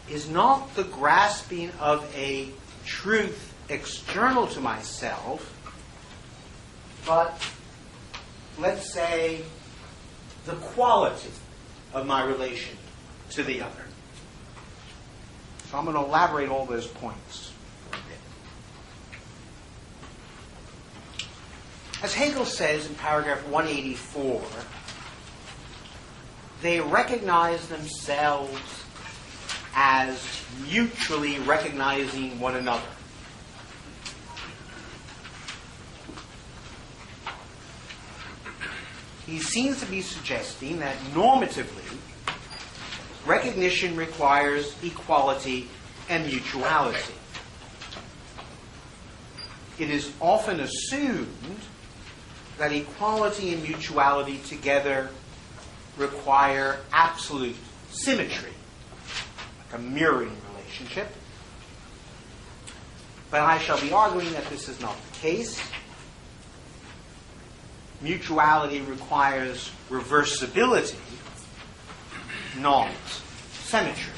is not the grasping of a truth external to myself, but, let's say, the quality of my relation to the other. So I'm going to elaborate all those points for a bit. As Hegel says in paragraph 184, they recognize themselves as mutually recognizing one another. He seems to be suggesting that normatively, recognition requires equality and mutuality. It is often assumed that equality and mutuality together require absolute symmetry, like a mirroring relationship. But I shall be arguing that this is not the case. Mutuality requires reversibility, not symmetry.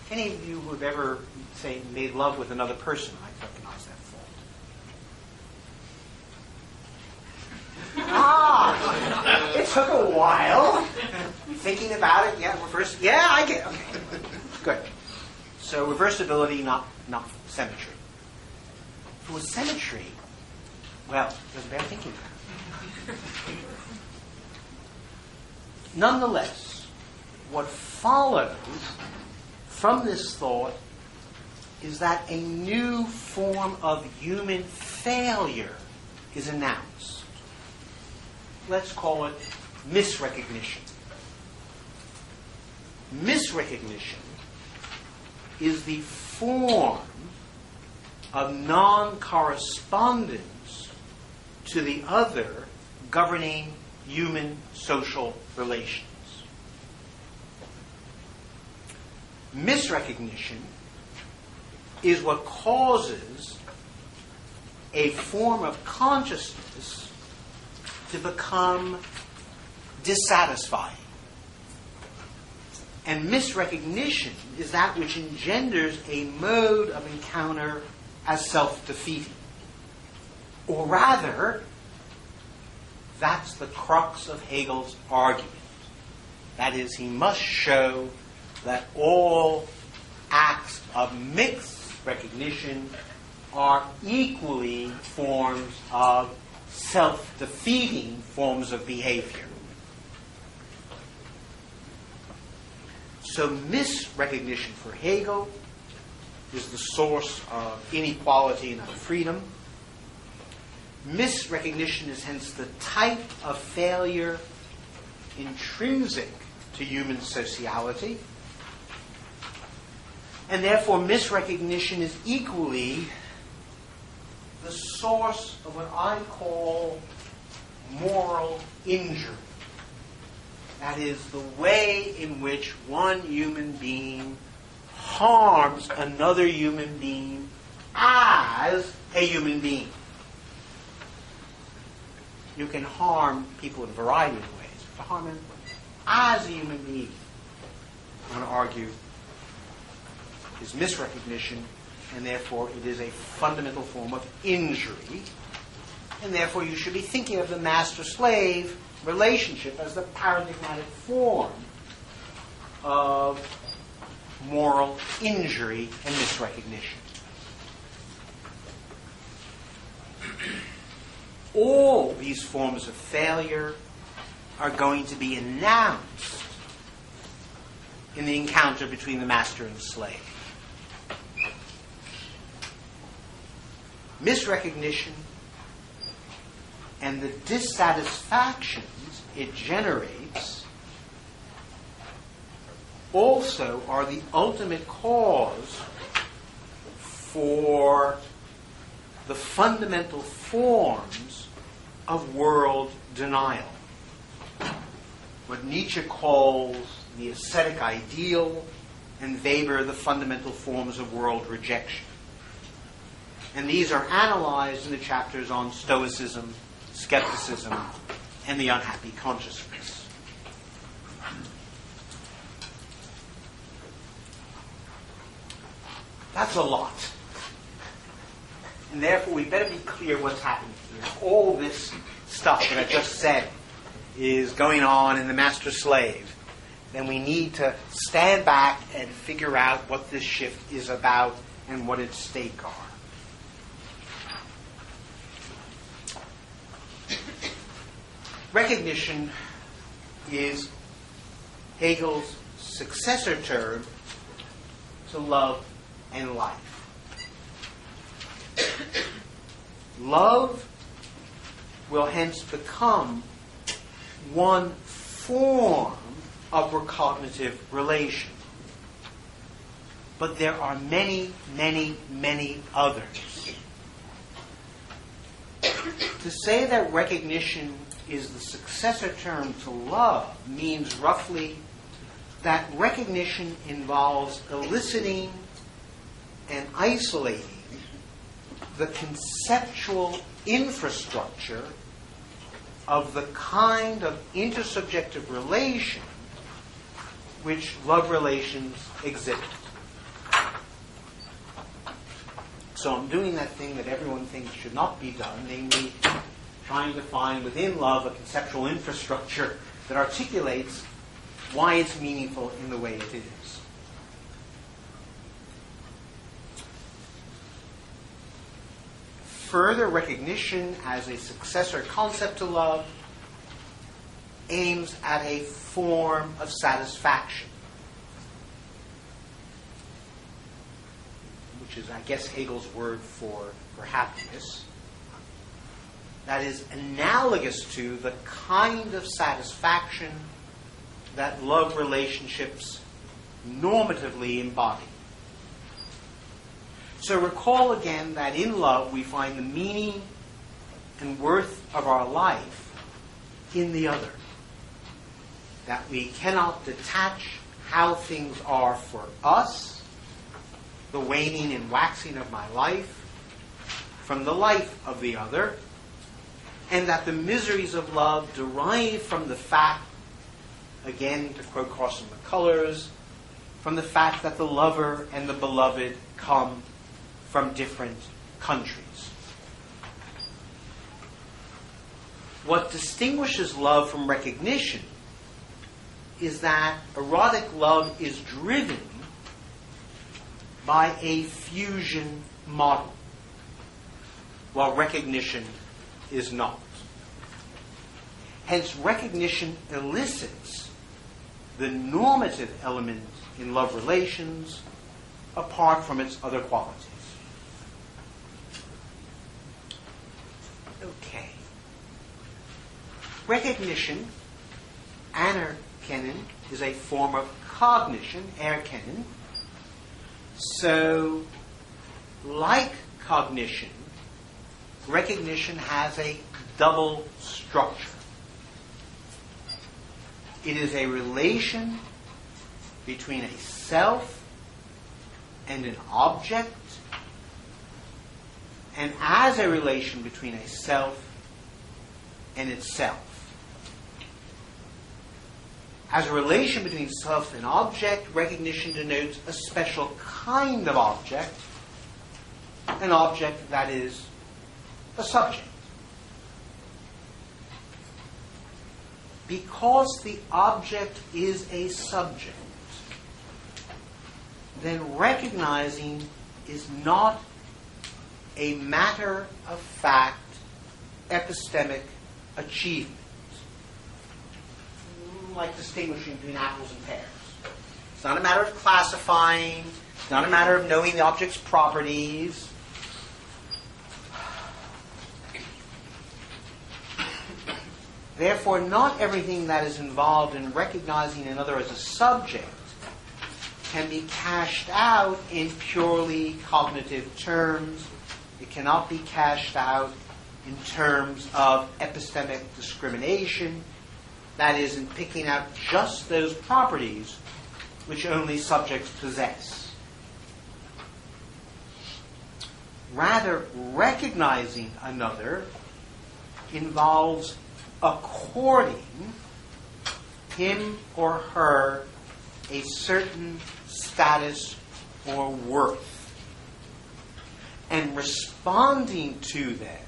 Any of you who have ever, say, made love with another person might recognize that fault. It took a while. Thinking about it, yeah, reverse. Yeah, I get. Okay, good. So reversibility, not symmetry. If it was symmetry, well, there's bad thinking. Nonetheless, what follows from this thought is that a new form of human failure is announced. Let's call it misrecognition. Misrecognition is the form of non-correspondence to the other governing human social relations. Misrecognition is what causes a form of consciousness to become dissatisfying. And misrecognition is that which engenders a mode of encounter as self-defeating. Or rather, that's the crux of Hegel's argument. That is, he must show that all acts of mixed recognition are equally forms of self-defeating forms of behavior. So misrecognition for Hegel is the source of inequality and unfreedom. Misrecognition is hence the type of failure intrinsic to human sociality. And therefore misrecognition is equally the source of what I call moral injury. That is the way in which one human being harms another human being as a human being. You can harm people in a variety of ways. To harm them as a human being, I want to argue, is misrecognition and therefore it is a fundamental form of injury, and therefore you should be thinking of the master-slave relationship as the paradigmatic form of moral injury and misrecognition. All these forms of failure are going to be announced in the encounter between the master and the slave. Misrecognition and the dissatisfactions it generates also are the ultimate cause for the fundamental forms of world denial. What Nietzsche calls the ascetic ideal, and Weber the fundamental forms of world rejection. And these are analyzed in the chapters on Stoicism, skepticism, and the unhappy consciousness. That's a lot. And therefore we better be clear what's happening here. All this stuff that I just said is going on in the master-slave. Then we need to stand back and figure out what this shift is about and what its stake are. Recognition is Hegel's successor term to love and life. Love will hence become one form of recognitive relation. But there are many, many, many others. To say that recognition is the successor term to love means roughly that recognition involves eliciting and isolating the conceptual infrastructure of the kind of intersubjective relation which love relations exhibit. So I'm doing that thing that everyone thinks should not be done, namely trying to find within love a conceptual infrastructure that articulates why it's meaningful in the way it is. Further, recognition as a successor concept to love aims at a form of satisfaction, which is, I guess, Hegel's word for happiness, that is analogous to the kind of satisfaction that love relationships normatively embody. So recall again that in love we find the meaning and worth of our life in the other. That we cannot detach how things are for us, the waning and waxing of my life, from the life of the other, and that the miseries of love derive from the fact, again to quote Cross and McCullers, from the fact that the lover and the beloved come from different countries. What distinguishes love from recognition is that erotic love is driven by a fusion model, while recognition is not. Hence, recognition elicits the normative element in love relations apart from its other qualities. Okay. Recognition, anerkennen, is a form of cognition, erkennen. So, like cognition, recognition has a double structure. It is a relation between a self and an object, and as a relation between a self and itself. As a relation between self and object, recognition denotes a special kind of object an object that is a subject. Because the object is a subject, then recognizing is not a matter-of-fact epistemic achievement, like distinguishing between apples and pears. It's not a matter of classifying. It's not a matter of knowing the object's properties. Therefore, not everything that is involved in recognizing another as a subject can be cashed out in purely cognitive terms. It cannot be cashed out in terms of epistemic discrimination, that is, in picking out just those properties which only subjects possess. Rather, recognizing another involves according him or her a certain status or worth, and responding to them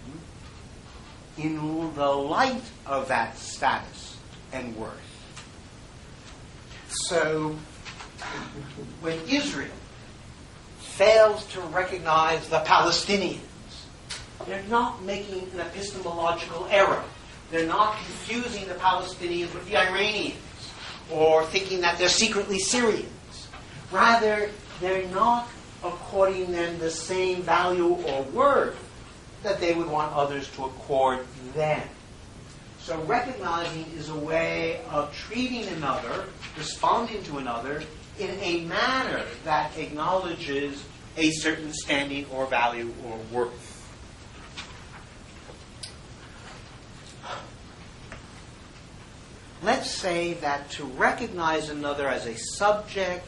in the light of that status and worth. So, when Israel fails to recognize the Palestinians, they're not making an epistemological error. They're not confusing the Palestinians with the Iranians or thinking that they're secretly Syrians. Rather, they're not according them the same value or worth that they would want others to accord them. So recognizing is a way of treating another, responding to another, in a manner that acknowledges a certain standing or value or worth. Let's say that to recognize another as a subject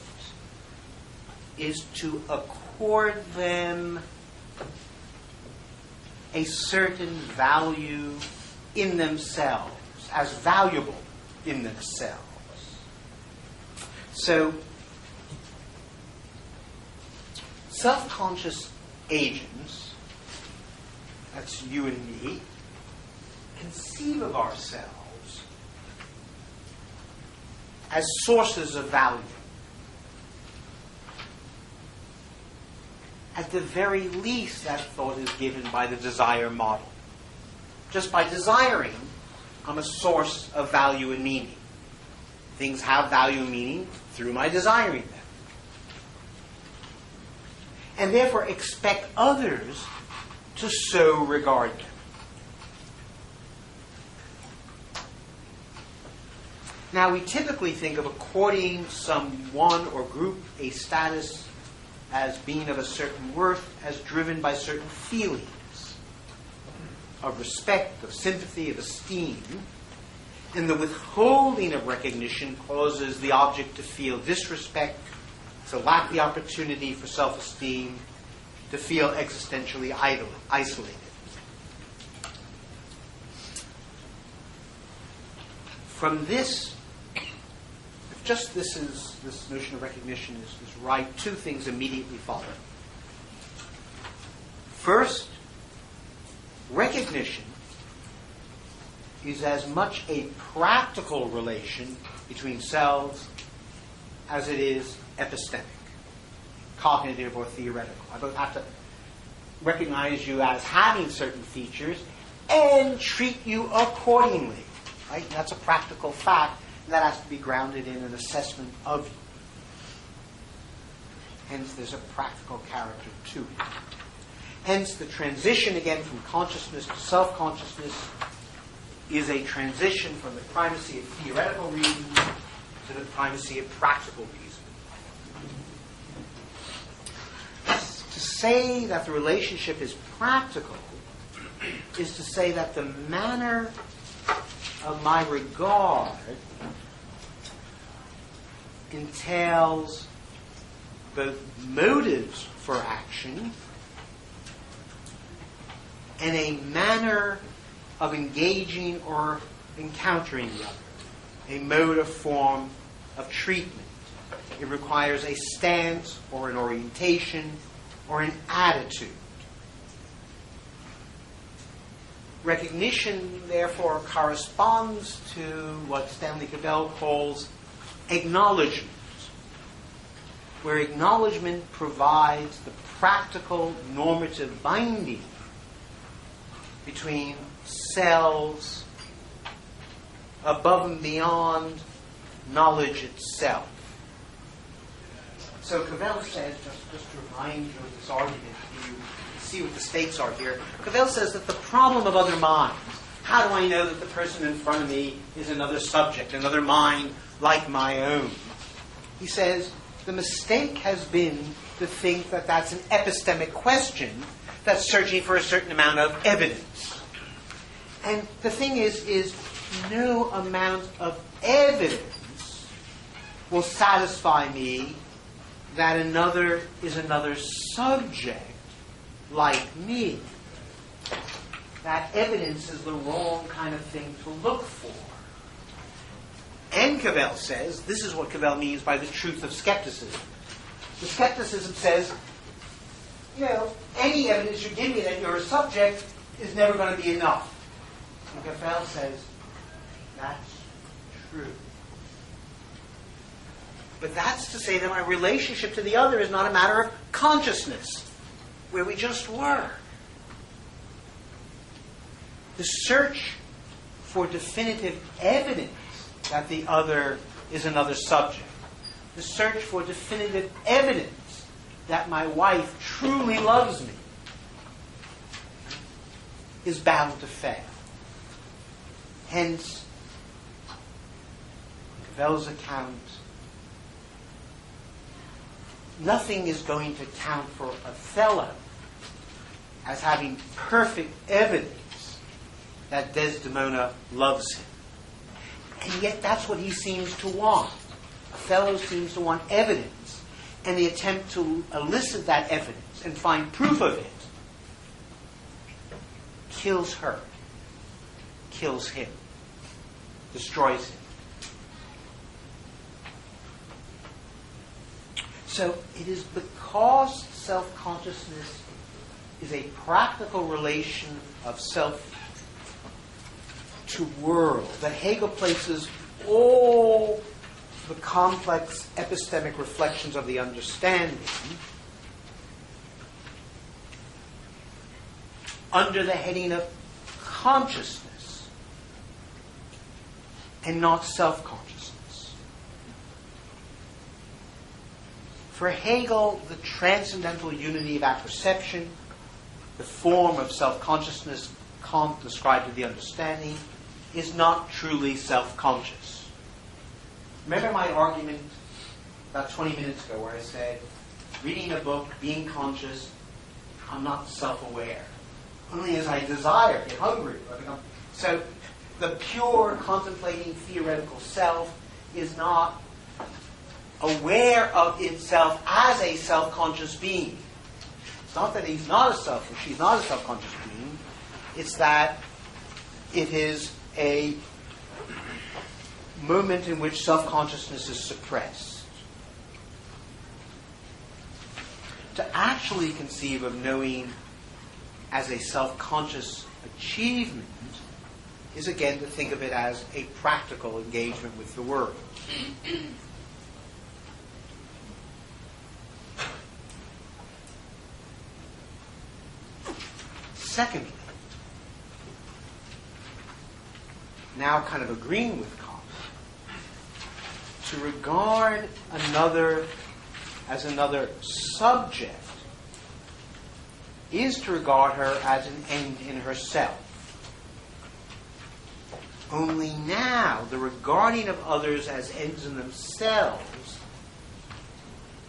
is to accord them a certain value in themselves, as valuable in themselves. So, self-conscious agents, that's you and me, conceive of ourselves as sources of value. At the very least, that thought is given by the desire model. Just by desiring, I'm a source of value and meaning. Things have value and meaning through my desiring them. And therefore expect others to so regard them. Now, we typically think of according someone or group a status as being of a certain worth as driven by certain feelings of respect, of sympathy, of esteem, and the withholding of recognition causes the object to feel disrespect, to lack the opportunity for self-esteem, to feel existentially isolated. From this, if just this notion of recognition is right, two things immediately follow. First, recognition is as much a practical relation between selves as it is epistemic, cognitive or theoretical. I both have to recognize you as having certain features and treat you accordingly. Right? That's a practical fact, and that has to be grounded in an assessment of you. Hence, there's a practical character to it. Hence, the transition, again, from consciousness to self-consciousness is a transition from the primacy of theoretical reason to the primacy of practical reason. To say that the relationship is practical is to say that the manner of my regard entails both motives for action and a manner of engaging or encountering the other, a mode of form of treatment. It requires a stance or an orientation or an attitude Recognition, therefore, corresponds to what Stanley Cavell calls acknowledgement, where acknowledgement provides the practical normative binding between selves above and beyond knowledge itself. So Cavell says, just to remind you of this argument, you see what the stakes are here. Cavell says that the problem of other minds, how do I know that the person in front of me is another subject, another mind like my own? He says, the mistake has been to think that that's an epistemic question that's searching for a certain amount of evidence. And the thing is no amount of evidence will satisfy me that another is another subject like me. That evidence is the wrong kind of thing to look for. And Cavell says, this is what Cavell means by the truth of skepticism. The skepticism says, any evidence you give me that you're a subject is never going to be enough. And Cavell says, that's true. But that's to say that my relationship to the other is not a matter of consciousness, where we just were. The search for definitive evidence that the other is another subject, the search for definitive evidence that my wife truly loves me, is bound to fail. Hence, Cavell's account, nothing is going to count for Othello as having perfect evidence that Desdemona loves him. And yet that's what he seems to want. Othello seems to want evidence, and the attempt to elicit that evidence and find proof of it kills her, kills him, destroys him. So it is because self-consciousness is a practical relation of self to world that Hegel places all the complex epistemic reflections of the understanding under the heading of consciousness and not self-consciousness. For Hegel, the transcendental unity of apperception, the form of self-consciousness Kant described to the understanding, is not truly self-conscious. Remember my argument about 20 minutes ago where I said, reading a book, being conscious, I'm not self-aware. Only as I desire, get hungry, I become... So the pure contemplating theoretical self is not aware of itself as a self-conscious being. It's not that he's not a self or she's not a self-conscious being. It's that it is a moment in which self-consciousness is suppressed. To actually conceive of knowing as a self-conscious achievement is again to think of it as a practical engagement with the world. Secondly, now kind of agreeing with Kant, to regard another as another subject is to regard her as an end in herself. Only now the regarding of others as ends in themselves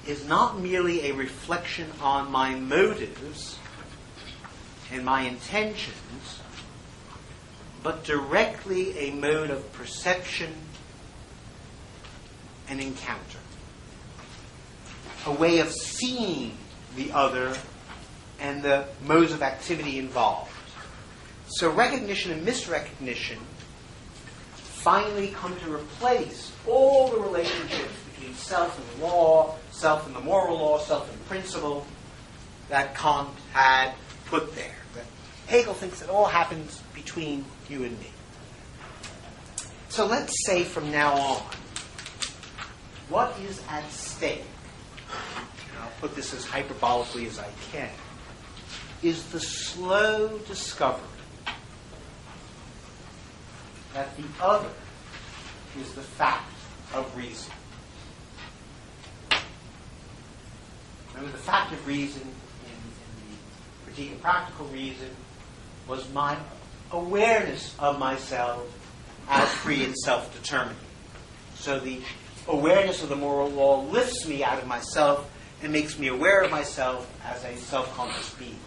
is not merely a reflection on my motives and my intentions, but directly a mode of perception and encounter. A way of seeing the other and the modes of activity involved. So recognition and misrecognition finally come to replace all the relationships between self and law, self and the moral law, self and principle that Kant had put there. Hegel thinks it all happens between you and me. So let's say from now on, what is at stake, and I'll put this as hyperbolically as I can, is the slow discovery that the other is the fact of reason. Remember, the fact of reason in the Critique of Practical Reason was my awareness of myself as free and self-determining. So the awareness of the moral law lifts me out of myself and makes me aware of myself as a self-conscious being.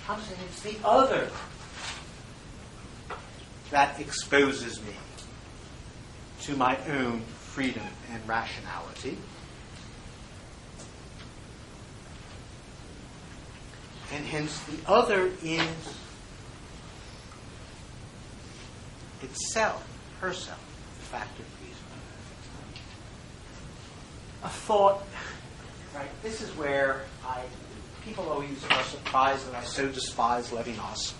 I'm saying it's the other that exposes me to my own freedom and rationality. And hence the other is itself, herself, the fact of reason. A thought, right? This is where people always are surprised that I so despise Levinas.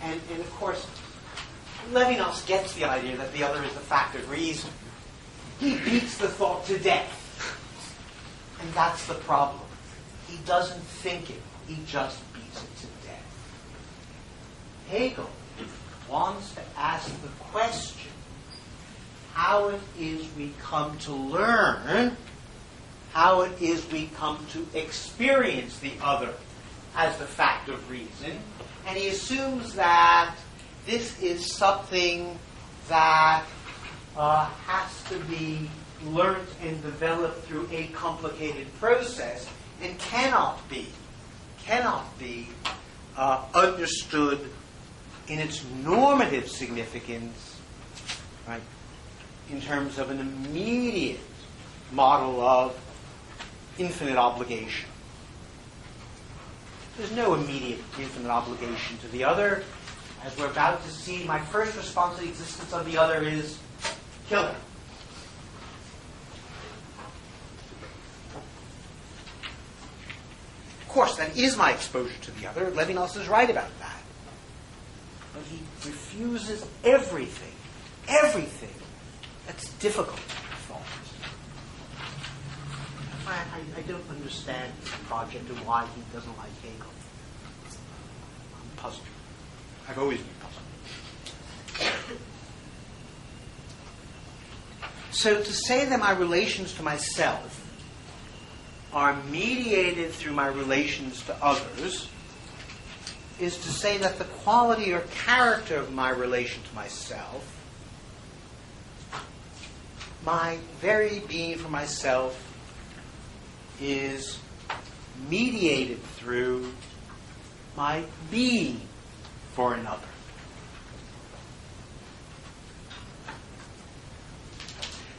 And of course, Levinas gets the idea that the other is the fact of reason. He beats the thought to death. And that's the problem. He doesn't think it. He just beats it to death. Hegel wants to ask the question how it is we come to learn, how it is we come to experience the other as the fact of reason. And he assumes that this is something that has to be learnt and developed through a complicated process and cannot be understood in its normative significance, right, in terms of an immediate model of infinite obligation. There's no immediate infinite obligation to the other. As we're about to see, my first response to the existence of the other is kill her. Of course, that is my exposure to the other. Levinas is right about that. But he refuses everything that's difficult to thought. I don't understand this project and why he doesn't like Hegel. I'm puzzled. I've always been puzzled. So to say that my relations to myself are mediated through my relations to others is to say that the quality or character of my relation to myself, my very being for myself, is mediated through my being for another.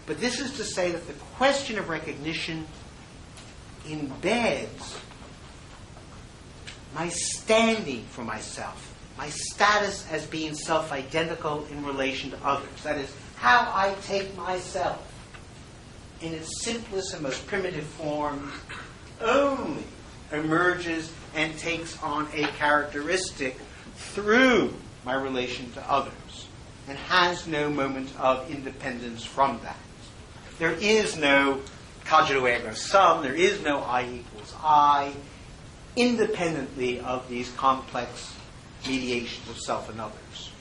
But this is to say that the question of recognition embeds my standing for myself, my status as being self-identical in relation to others. That is, how I take myself in its simplest and most primitive form only emerges and takes on a characteristic through my relation to others and has no moment of independence from that. There is no cogito ergo sum, there is no I equals I, independently of these complex mediations of self and others.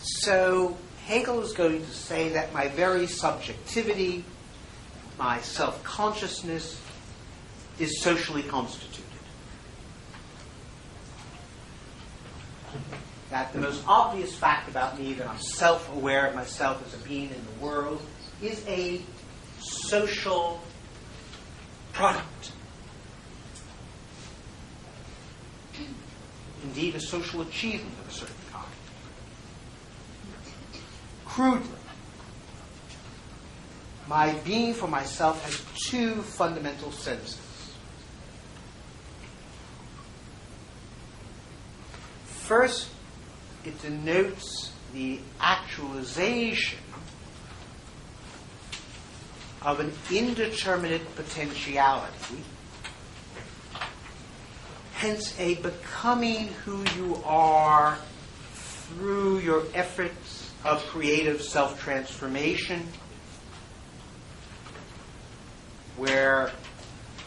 So Hegel is going to say that my very subjectivity, my self-consciousness, is socially constituted. That the most obvious fact about me, that I'm self-aware of myself as a being in the world, is a social product. Indeed, a social achievement of a certain kind. Crudely, my being for myself has two fundamental senses. First, it denotes the actualization of an indeterminate potentiality hence a becoming who you are through your efforts of creative self-transformation, where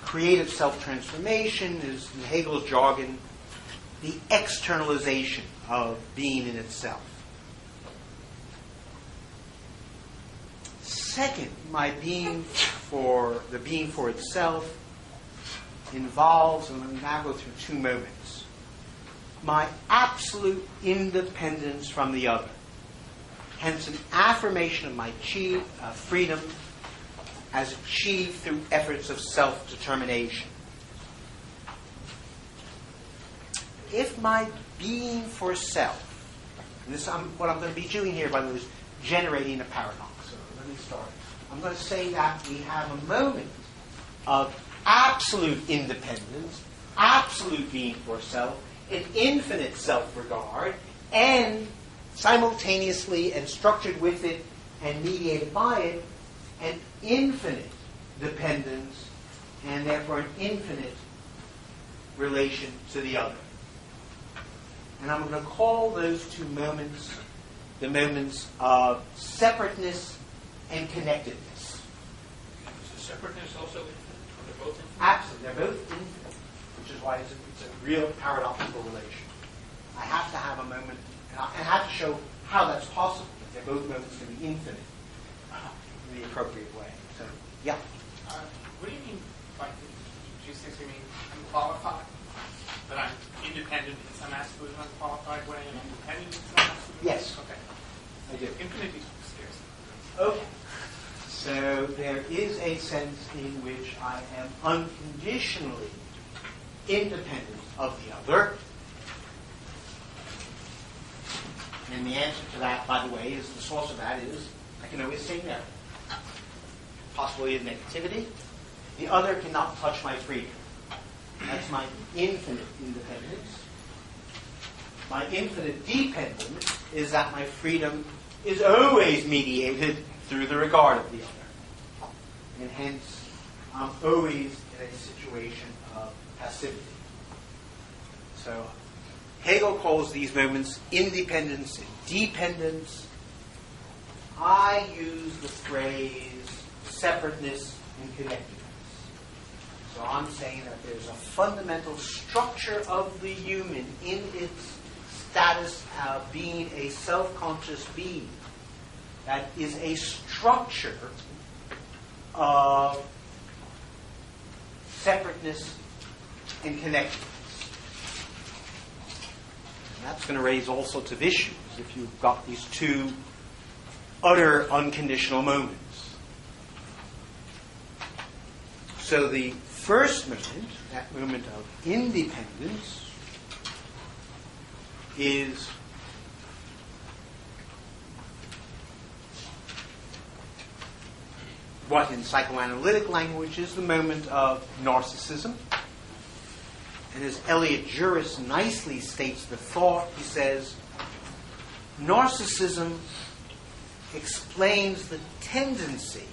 creative self-transformation is, in Hegel's jargon, the externalization of being in itself. Second, my being for itself involves, and let me now go through two moments, my absolute independence from the other. Hence, an affirmation of my freedom as achieved through efforts of self-determination. If my being for self, and this what I'm going to be doing here, by the way, is generating a paradox. So let me start. I'm going to say that we have a moment of absolute independence, absolute being for self, an infinite self-regard, and simultaneously and structured with it and mediated by it, an infinite dependence, and therefore an infinite relation to the other. And I'm going to call those two moments the moments of separateness and connectedness. Is the separateness also infinite? They're both infinite? Absolutely. They're both infinite, which is why it's a real paradoxical relation. I have to have a moment, and I have to show how that's possible, if they're both moments can be infinite in the appropriate way. So, yeah. What do you mean by, do you mean unqualified? That I'm independent in some absolute unqualified way and independent in some absolute? Yes. Okay. I do. Infinity scarce. Okay. So there is a sense in which I am unconditionally independent of the other. And the answer to that, by the way, is the source of that is I can always say no. Possibility of negativity. The other cannot touch my freedom. That's my infinite independence. My infinite dependence is that my freedom is always mediated through the regard of the other. And hence, I'm always in a situation of passivity. So, Hegel calls these moments independence and dependence. I use the phrase separateness and connectedness. So I'm saying that there's a fundamental structure of the human in its status of being a self-conscious being that is a structure of separateness and connectedness. And that's going to raise all sorts of issues if you've got these two utter unconditional moments. So the first moment, that moment of independence, is what in psychoanalytic language is the moment of narcissism. And as Elliot Juris nicely states the thought, he says, narcissism explains the tendency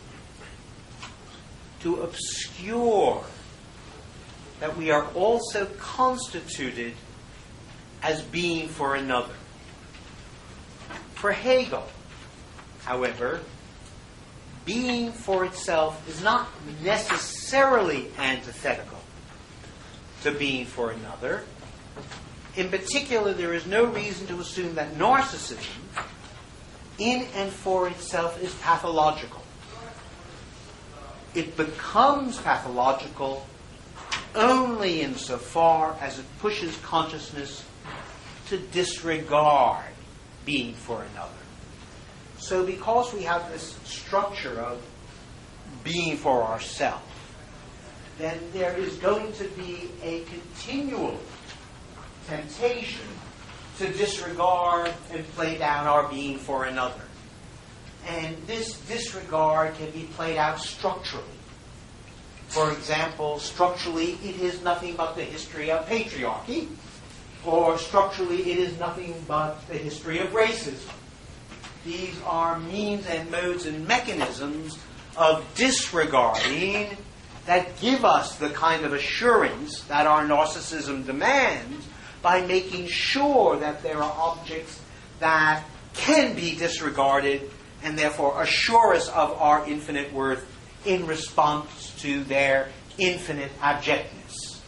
to obscure that we are also constituted as being for another. For Hegel, however, being for itself is not necessarily antithetical to being for another. In particular, there is no reason to assume that narcissism, in and for itself, is pathological. It becomes pathological only insofar as it pushes consciousness to disregard being for another. So because we have this structure of being for ourselves, then there is going to be a continual temptation to disregard and play down our being for another. And this disregard can be played out structurally. For example, structurally, it is nothing but the history of patriarchy, or structurally, it is nothing but the history of racism. These are means and modes and mechanisms of disregarding that give us the kind of assurance that our narcissism demands by making sure that there are objects that can be disregarded and therefore assure us of our infinite worth in response to their infinite abjectness.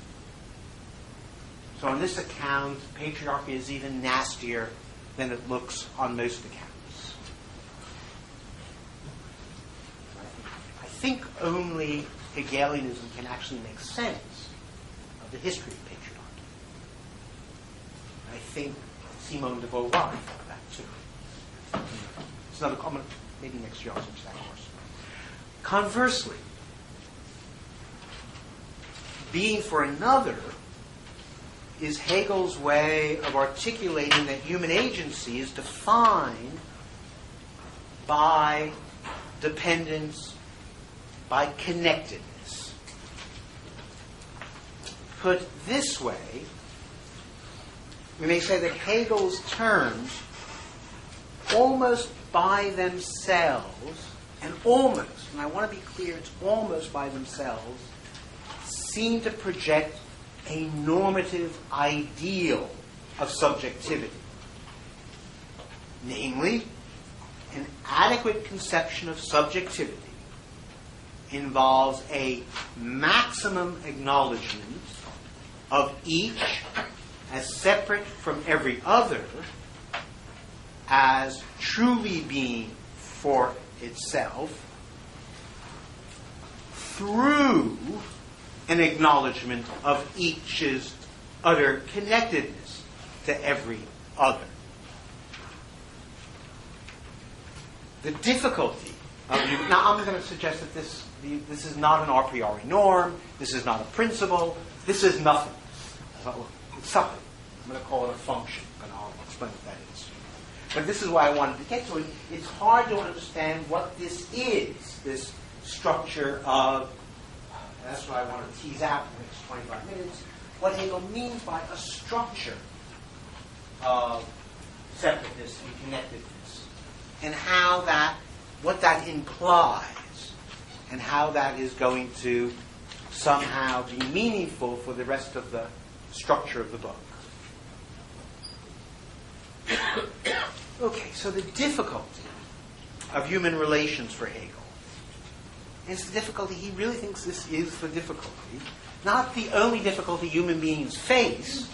So on this account, patriarchy is even nastier than it looks on most accounts. I think only Hegelianism can actually make sense of the history of patriarchy. I think Simone de Beauvoir thought that too. It's another comment. Maybe next year I'll teach that course. Conversely, being for another is Hegel's way of articulating that human agency is defined by dependence, by connectedness. Put this way, we may say that Hegel's terms almost by themselves, and I want to be clear, it's almost by themselves, seem to project a normative ideal of subjectivity. Namely, an adequate conception of subjectivity involves a maximum acknowledgement of each as separate from every other, as truly being for itself, through an acknowledgement of each's utter connectedness to every other. The difficulty of now I'm going to suggest that this is not an a priori norm, this is not a principle, this is nothing. It's something. I'm going to call it a function, but I'll explain what that is. But this is why I wanted to get to it. It's hard to understand what this is, this structure of, that's what I want to tease out in the next 25 minutes, what Hegel means by a structure of separateness and connectedness, and how that, what that implies, and how that is going to somehow be meaningful for the rest of the structure of the book. Okay, so the difficulty of human relations for Hegel is the difficulty, he really thinks this is the difficulty, not the only difficulty human beings face.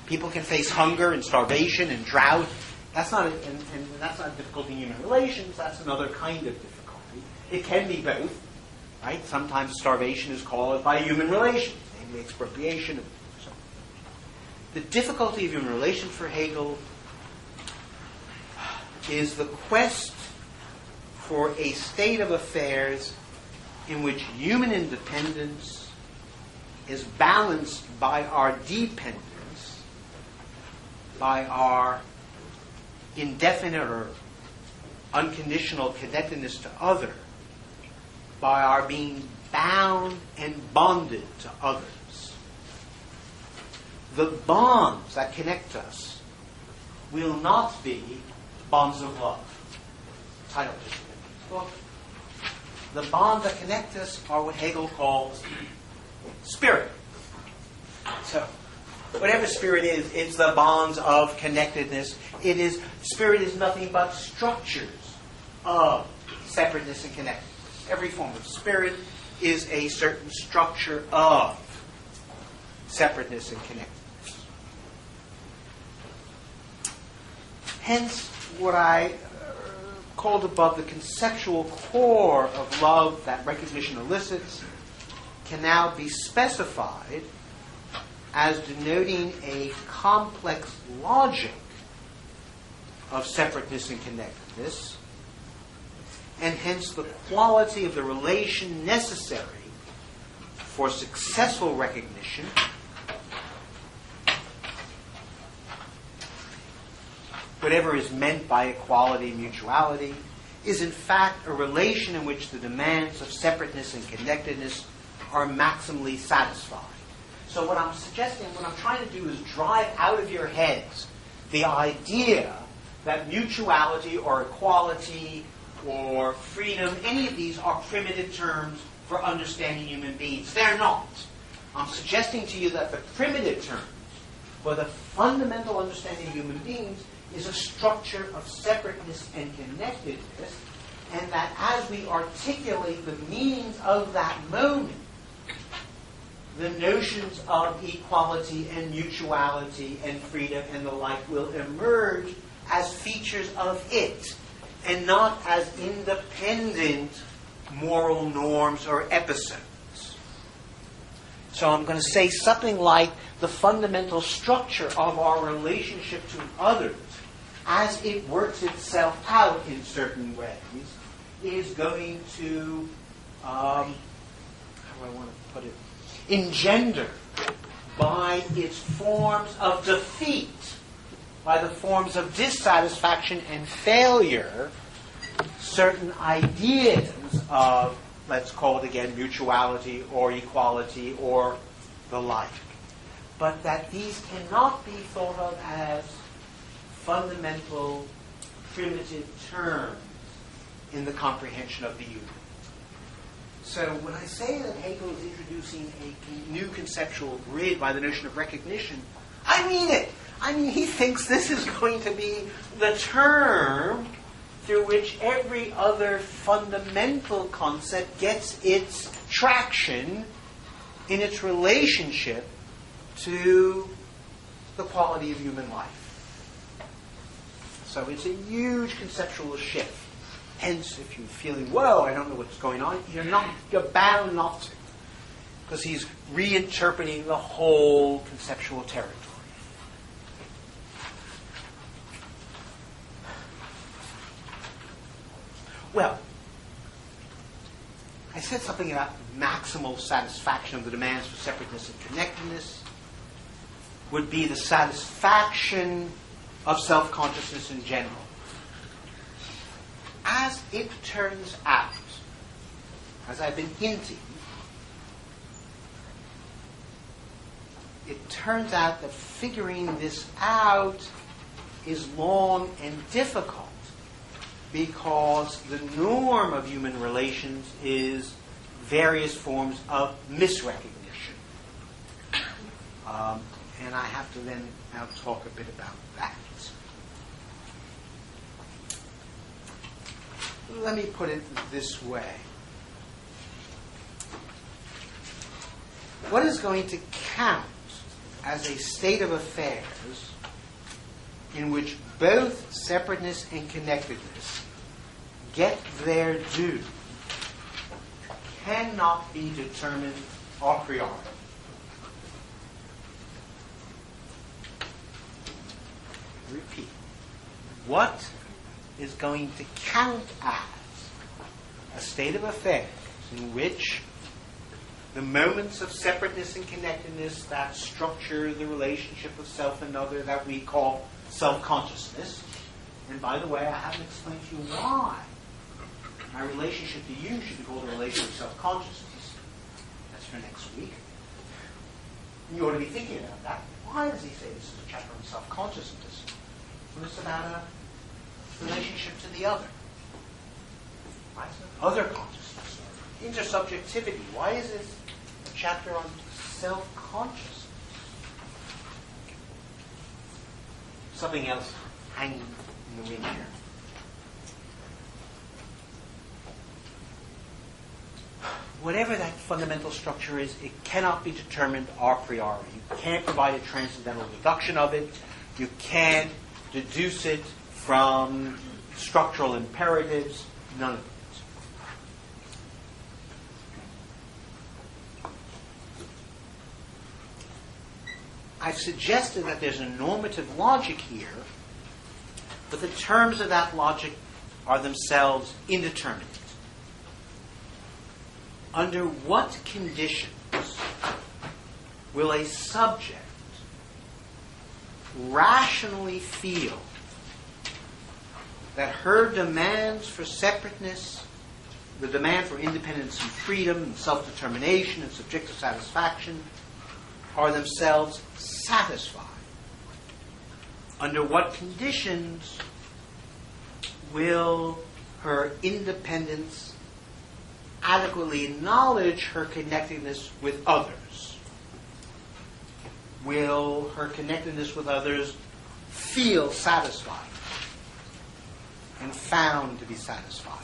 People can face hunger and starvation and drought. That's not and that's not a difficulty in human relations, that's another kind of difficulty. It can be both, right? Sometimes starvation is caused by human relations, namely expropriation and so on. The difficulty of human relations for Hegel is the quest for a state of affairs in which human independence is balanced by our dependence, by our indefinite or unconditional connectedness to other, by our being bound and bonded to others. The bonds that connect us will not be bonds of love. Title of this book. The bonds that connect us are what Hegel calls spirit. So, whatever spirit is, it's the bonds of connectedness. Spirit is nothing but structures of separateness and connectedness. Every form of spirit is a certain structure of separateness and connectedness. Hence, what I called above the conceptual core of love that recognition elicits can now be specified as denoting a complex logic of separateness and connectedness, and hence the quality of the relation necessary for successful recognition whatever is meant by equality and mutuality, is in fact a relation in which the demands of separateness and connectedness are maximally satisfied. So what I'm suggesting, what I'm trying to do is drive out of your heads the idea that mutuality or equality or freedom, any of these are primitive terms for understanding human beings. They're not. I'm suggesting to you that the primitive terms for the fundamental understanding of human beings is a structure of separateness and connectedness, and that as we articulate the meanings of that moment, the notions of equality and mutuality and freedom and the like will emerge as features of it, and not as independent moral norms or episodes. So I'm going to say something like the fundamental structure of our relationship to others, as it works itself out in certain ways, is going to, how do I want to put it, engender by its forms of defeat, by the forms of dissatisfaction and failure, certain ideas of, let's call it again, mutuality or equality or the like. But that these cannot be thought of as fundamental, primitive terms in the comprehension of the human. So when I say that Hegel is introducing a new conceptual grid by the notion of recognition, I mean it. I mean, he thinks this is going to be the term through which every other fundamental concept gets its traction in its relationship to the quality of human life. So it's a huge conceptual shift. Hence, if you're feeling, whoa, I don't know what's going on, you're bound not to. Because he's reinterpreting the whole conceptual territory. Well, I said something about maximal satisfaction of the demands for separateness and connectedness would be the satisfaction of self-consciousness in general. As it turns out, as I've been hinting, it turns out that figuring this out is long and difficult because the norm of human relations is various forms of misrecognition. And I have to then now talk a bit about that. Let me put it this way. What is going to count as a state of affairs in which both separateness and connectedness get their due cannot be determined a priori. Repeat. What is going to count as a state of affairs in which the moments of separateness and connectedness that structure the relationship of self and other that we call self-consciousness, and by the way, I haven't explained to you why my relationship to you should be called a relation of self-consciousness. That's for next week. And you ought to be thinking about that. Why does he say this is a chapter on self-consciousness? Well, it's about a relationship to the other. Why is it other consciousness? Intersubjectivity. Why is this a chapter on self-consciousness? Something else hanging in the wind here. Whatever that fundamental structure is, it cannot be determined a priori. You can't provide a transcendental deduction of it. You can't deduce it from structural imperatives. None of it. I've suggested that there's a normative logic here, but the terms of that logic are themselves indeterminate. Under what conditions will a subject rationally feel that her demands for separateness, the demand for independence and freedom and self-determination and subjective satisfaction are themselves satisfied? Under what conditions will her independence adequately acknowledge her connectedness with others? Will her connectedness with others feel satisfied and found to be satisfied?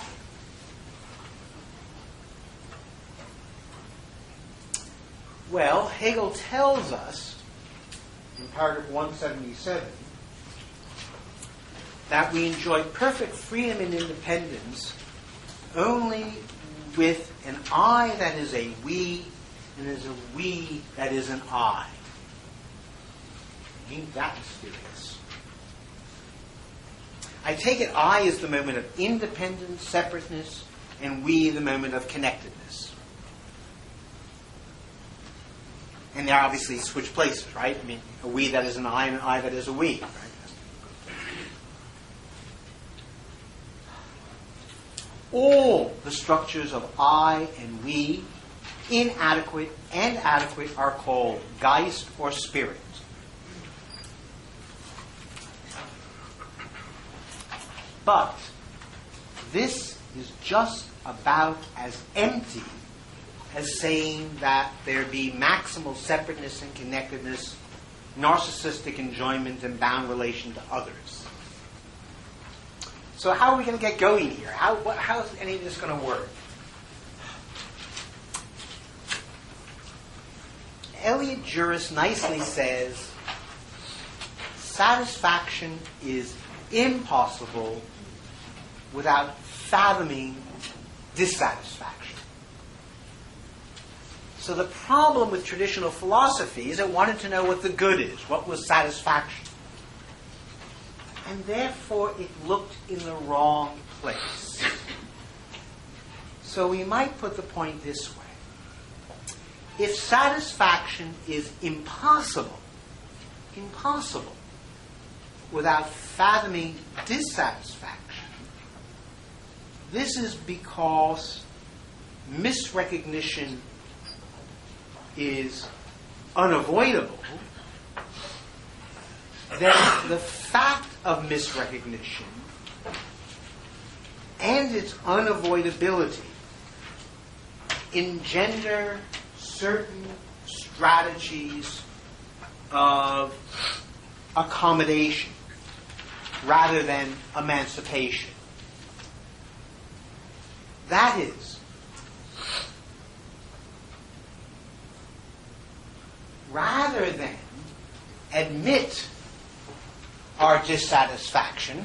Well, Hegel tells us in paragraph 177 that we enjoy perfect freedom and independence only with an I that is a we and is a we that is an I. Ain't that mysterious? I take it I is the moment of independence, separateness, and we the moment of connectedness. And they obviously switch places, right? I mean, a we that is an I and an I that is a we, right? All the structures of I and we, inadequate and adequate, are called Geist or spirit. But this is just about as empty as saying that there be maximal separateness and connectedness, narcissistic enjoyment, and bound relation to others. So how are we going to get going here? How is any of this going to work? Elliot Juris nicely says, satisfaction is impossible without fathoming dissatisfaction. So the problem with traditional philosophy is it wanted to know what the good is, what was satisfaction. And therefore it looked in the wrong place. So we might put the point this way. If satisfaction is impossible without fathoming dissatisfaction, this is because misrecognition is unavoidable, then the fact of misrecognition and its unavoidability engender certain strategies of accommodation rather than emancipation. That is, rather than admit our dissatisfaction,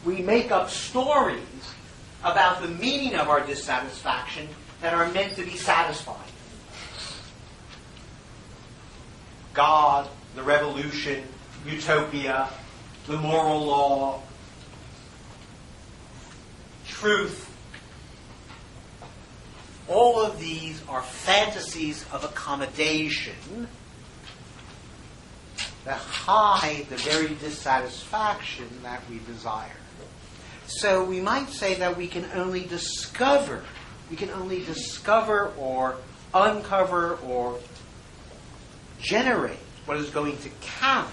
we make up stories about the meaning of our dissatisfaction that are meant to be satisfying. God, the revolution, utopia, the moral law, truth. All of these are fantasies of accommodation that hide the very dissatisfaction that we desire. So we might say that we can only discover or uncover or generate what is going to count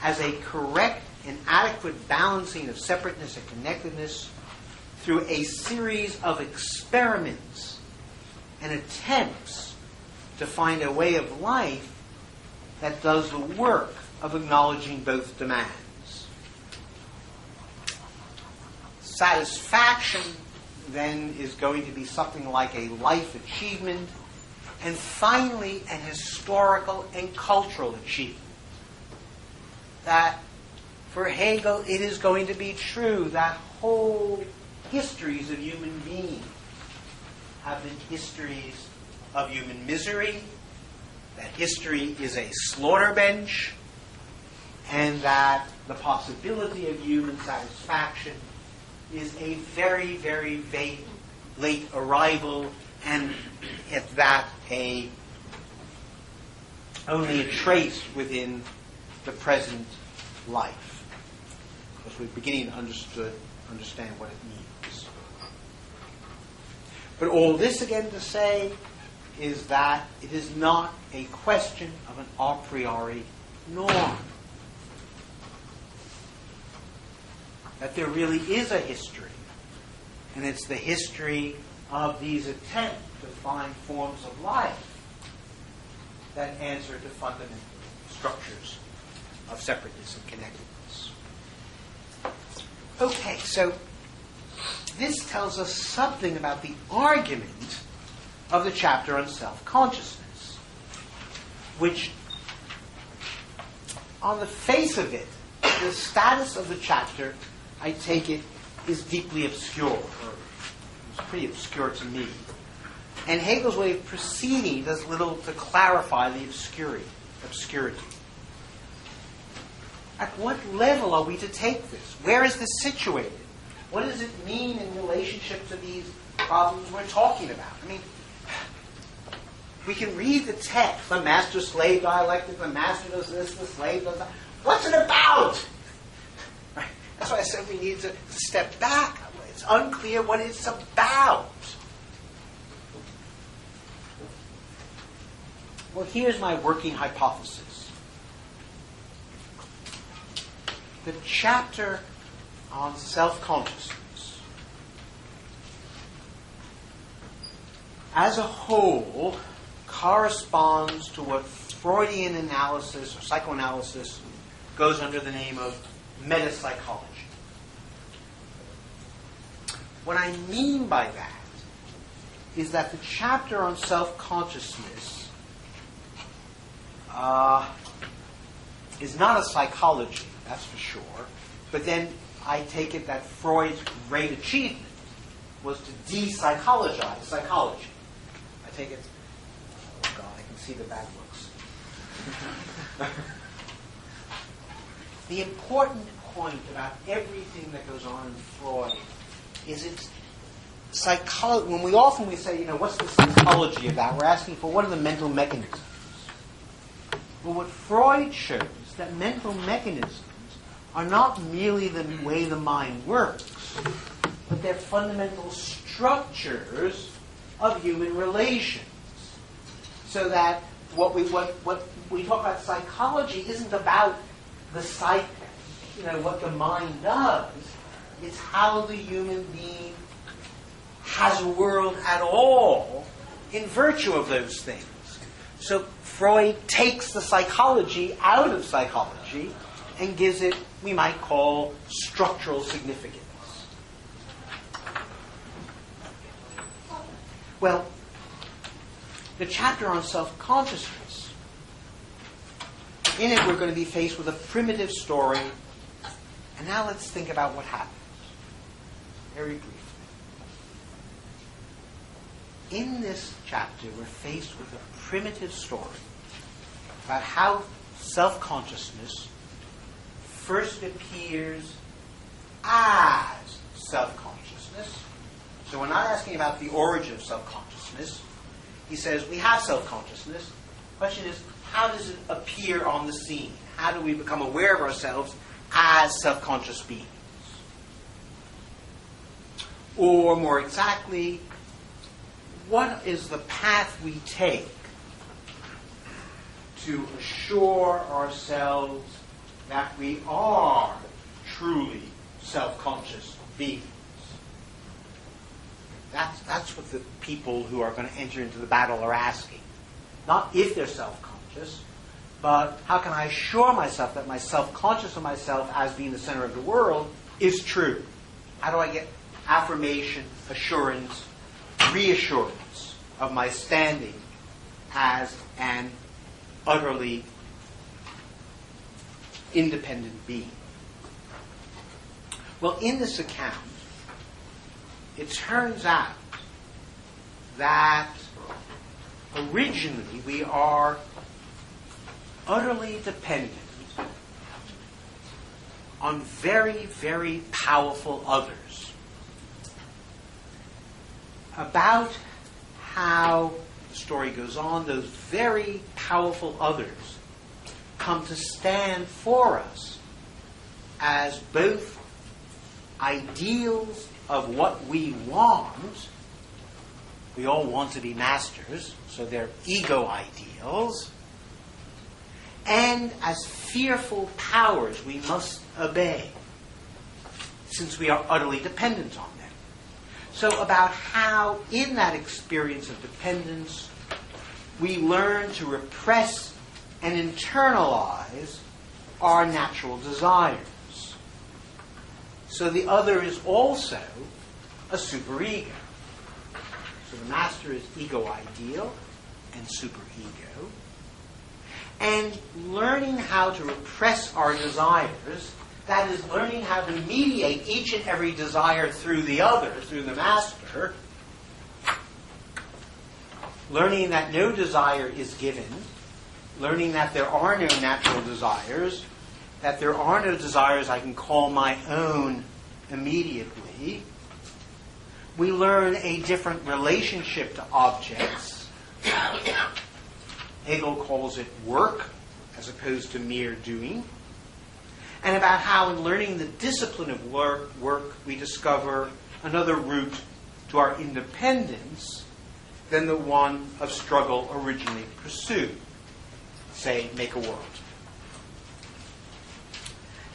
as a correct and adequate balancing of separateness and connectedness through a series of experiments and attempts to find a way of life that does the work of acknowledging both demands. Satisfaction, then, is going to be something like a life achievement, and finally, an historical and cultural achievement. That, for Hegel, it is going to be true that whole histories of human beings have been histories of human misery, that history is a slaughter bench, and that the possibility of human satisfaction is a very, very late arrival, and at that only a trace within the present life. Because we're beginning to understand what it means. But all this again to say is that it is not a question of an a priori norm. That there really is a history, and it's the history of these attempts to find forms of life that answer to fundamental structures of separateness and connectedness. Okay, so this tells us something about the argument of the chapter on self-consciousness, which, on the face of it, the status of the chapter, I take it, is deeply obscure, or it's pretty obscure to me. And Hegel's way of proceeding does little to clarify the obscurity. At what level are we to take this? Where is this situated? What does it mean in relationship to these problems we're talking about? I mean, we can read the text, the master-slave dialectic, the master does this, the slave does that. What's it about? Right? That's why I said we need to step back. It's unclear what it's about. Well, here's my working hypothesis. The chapter on self-consciousness as a whole corresponds to what Freudian analysis or psychoanalysis goes under the name of metapsychology. What I mean by that is that the chapter on self-consciousness is not a psychology, that's for sure, but then I take it that Freud's great achievement was to de-psychologize psychology. I take it, oh God, I can see the bad looks. The important point about everything that goes on in Freud is it's psychology. When we say, what's the psychology about? We're asking for what are the mental mechanisms. Well, what Freud shows is that mental mechanisms are not merely the way the mind works, but they're fundamental structures of human relations. So that what we talk about psychology isn't about the psyche, what the mind does. It's how the human being has a world at all in virtue of those things. So Freud takes the psychology out of psychology and gives it, we might call, structural significance. Well, the chapter on self-consciousness, in it we're going to be faced with a primitive story. And now let's think about what happens. Very briefly. In this chapter, we're faced with a primitive story about how self-consciousness first appears as self-consciousness. So we're not asking about the origin of self-consciousness. He says we have self-consciousness. The question is, how does it appear on the scene? How do we become aware of ourselves as self-conscious beings? Or more exactly, what is the path we take to assure ourselves that we are truly self-conscious beings? That's what the people who are going to enter into the battle are asking. Not if they're self-conscious, but how can I assure myself that my self-conscious of myself as being the center of the world is true? How do I get affirmation, assurance, reassurance of my standing as an utterly independent being? Well, in this account, it turns out that originally we are utterly dependent on very, very powerful others. About how the story goes on, those very powerful others come to stand for us as both ideals of what we want. We all want to be masters, so they're ego ideals. And as fearful powers we must obey, since we are utterly dependent on them. So about how, in that experience of dependence, we learn to repress and internalize our natural desires. So the other is also a superego. So the master is ego-ideal and superego. And learning how to repress our desires, that is, learning how to mediate each and every desire through the other, through the master, learning that no desire is given, learning that there are no natural desires, that there are no desires I can call my own immediately. We learn a different relationship to objects. Hegel calls it work as opposed to mere doing. And about how in learning the discipline of work we discover another route to our independence than the one of struggle originally pursued. Say, make a world.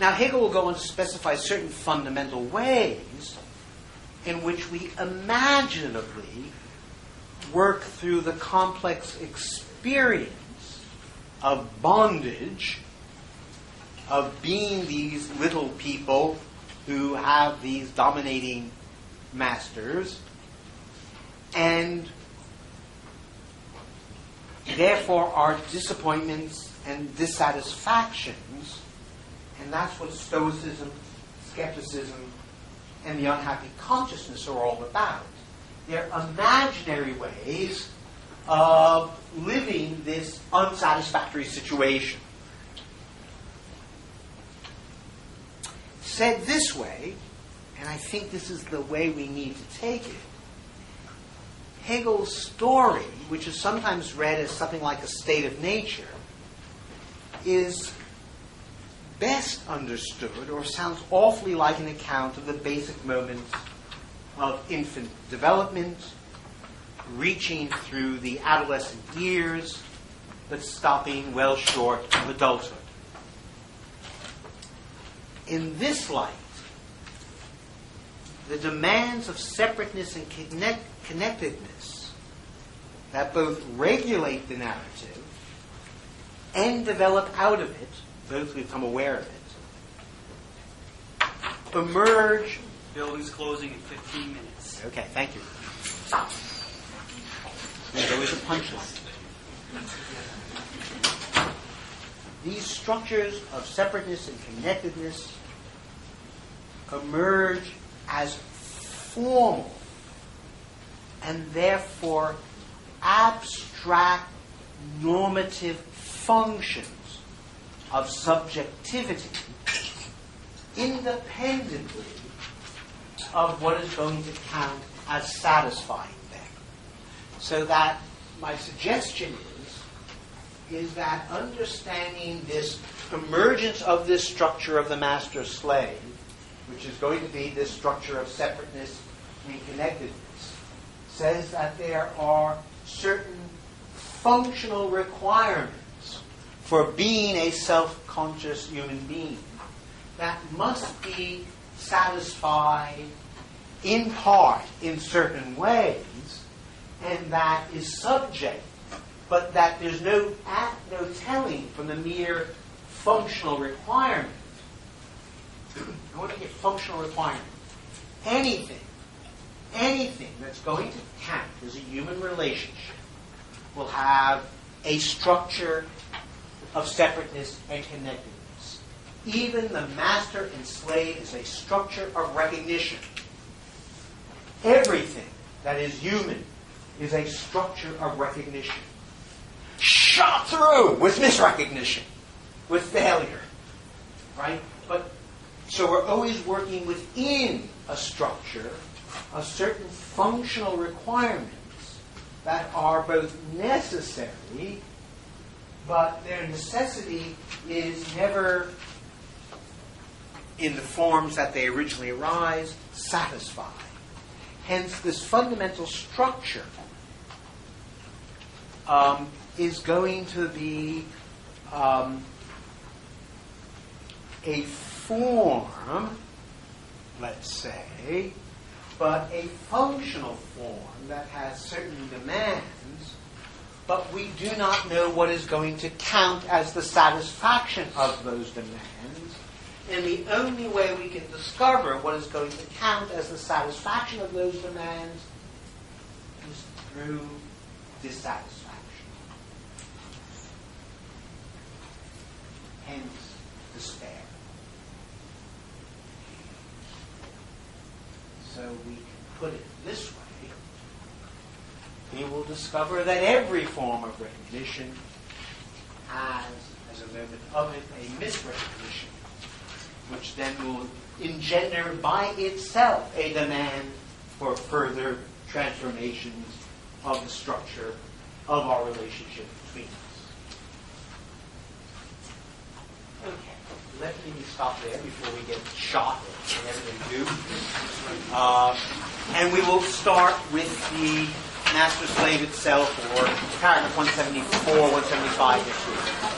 Now, Hegel will go on to specify certain fundamental ways in which we imaginatively work through the complex experience of bondage, of being these little people who have these dominating masters, and therefore our disappointments and dissatisfactions. And that's what Stoicism, skepticism, and the unhappy consciousness are all about. They're imaginary ways of living this unsatisfactory situation. Said this way, and I think this is the way we need to take it, Hegel's story, which is sometimes read as something like a state of nature, is best understood, or sounds awfully like an account of the basic moments of infant development, reaching through the adolescent years, but stopping well short of adulthood. In this light, the demands of separateness and connectedness that both regulate the narrative and develop out of it, those who become aware of it, emerge. Building's closing in 15 minutes. Okay, thank you. There's always a punchline. These structures of separateness and connectedness emerge as formal and therefore abstract normative functions of subjectivity independently of what is going to count as satisfying them. So that my suggestion is that understanding this emergence of this structure of the master-slave, which is going to be this structure of separateness and connectedness, says that there are certain functional requirements for being a self-conscious human being that must be satisfied in part in certain ways, and that is subject, but that there's no telling from the mere functional requirement. I want to get functional requirement. Anything that's going to count as a human relationship will have a structure of separateness and connectedness. Even the master and slave is a structure of recognition. Everything that is human is a structure of recognition. Shot through with misrecognition, with failure. Right? But so we're always working within a structure of certain functional requirements that are both necessary, but their necessity is never, in the forms that they originally arise, satisfied. Hence, this fundamental structure is going to be a form, let's say, but a functional form that has certain demands, but we do not know what is going to count as the satisfaction of those demands. And the only way we can discover what is going to count as the satisfaction of those demands is through dissatisfaction. Hence, despair. So we can put it this way. We will discover that every form of recognition has, as a moment of it, a misrecognition, which then will engender by itself a demand for further transformations of the structure of our relationship between us. Okay, let me stop there before we get shot and everything do. And we will start with the master-slave itself, or paragraph 174, 175 this week.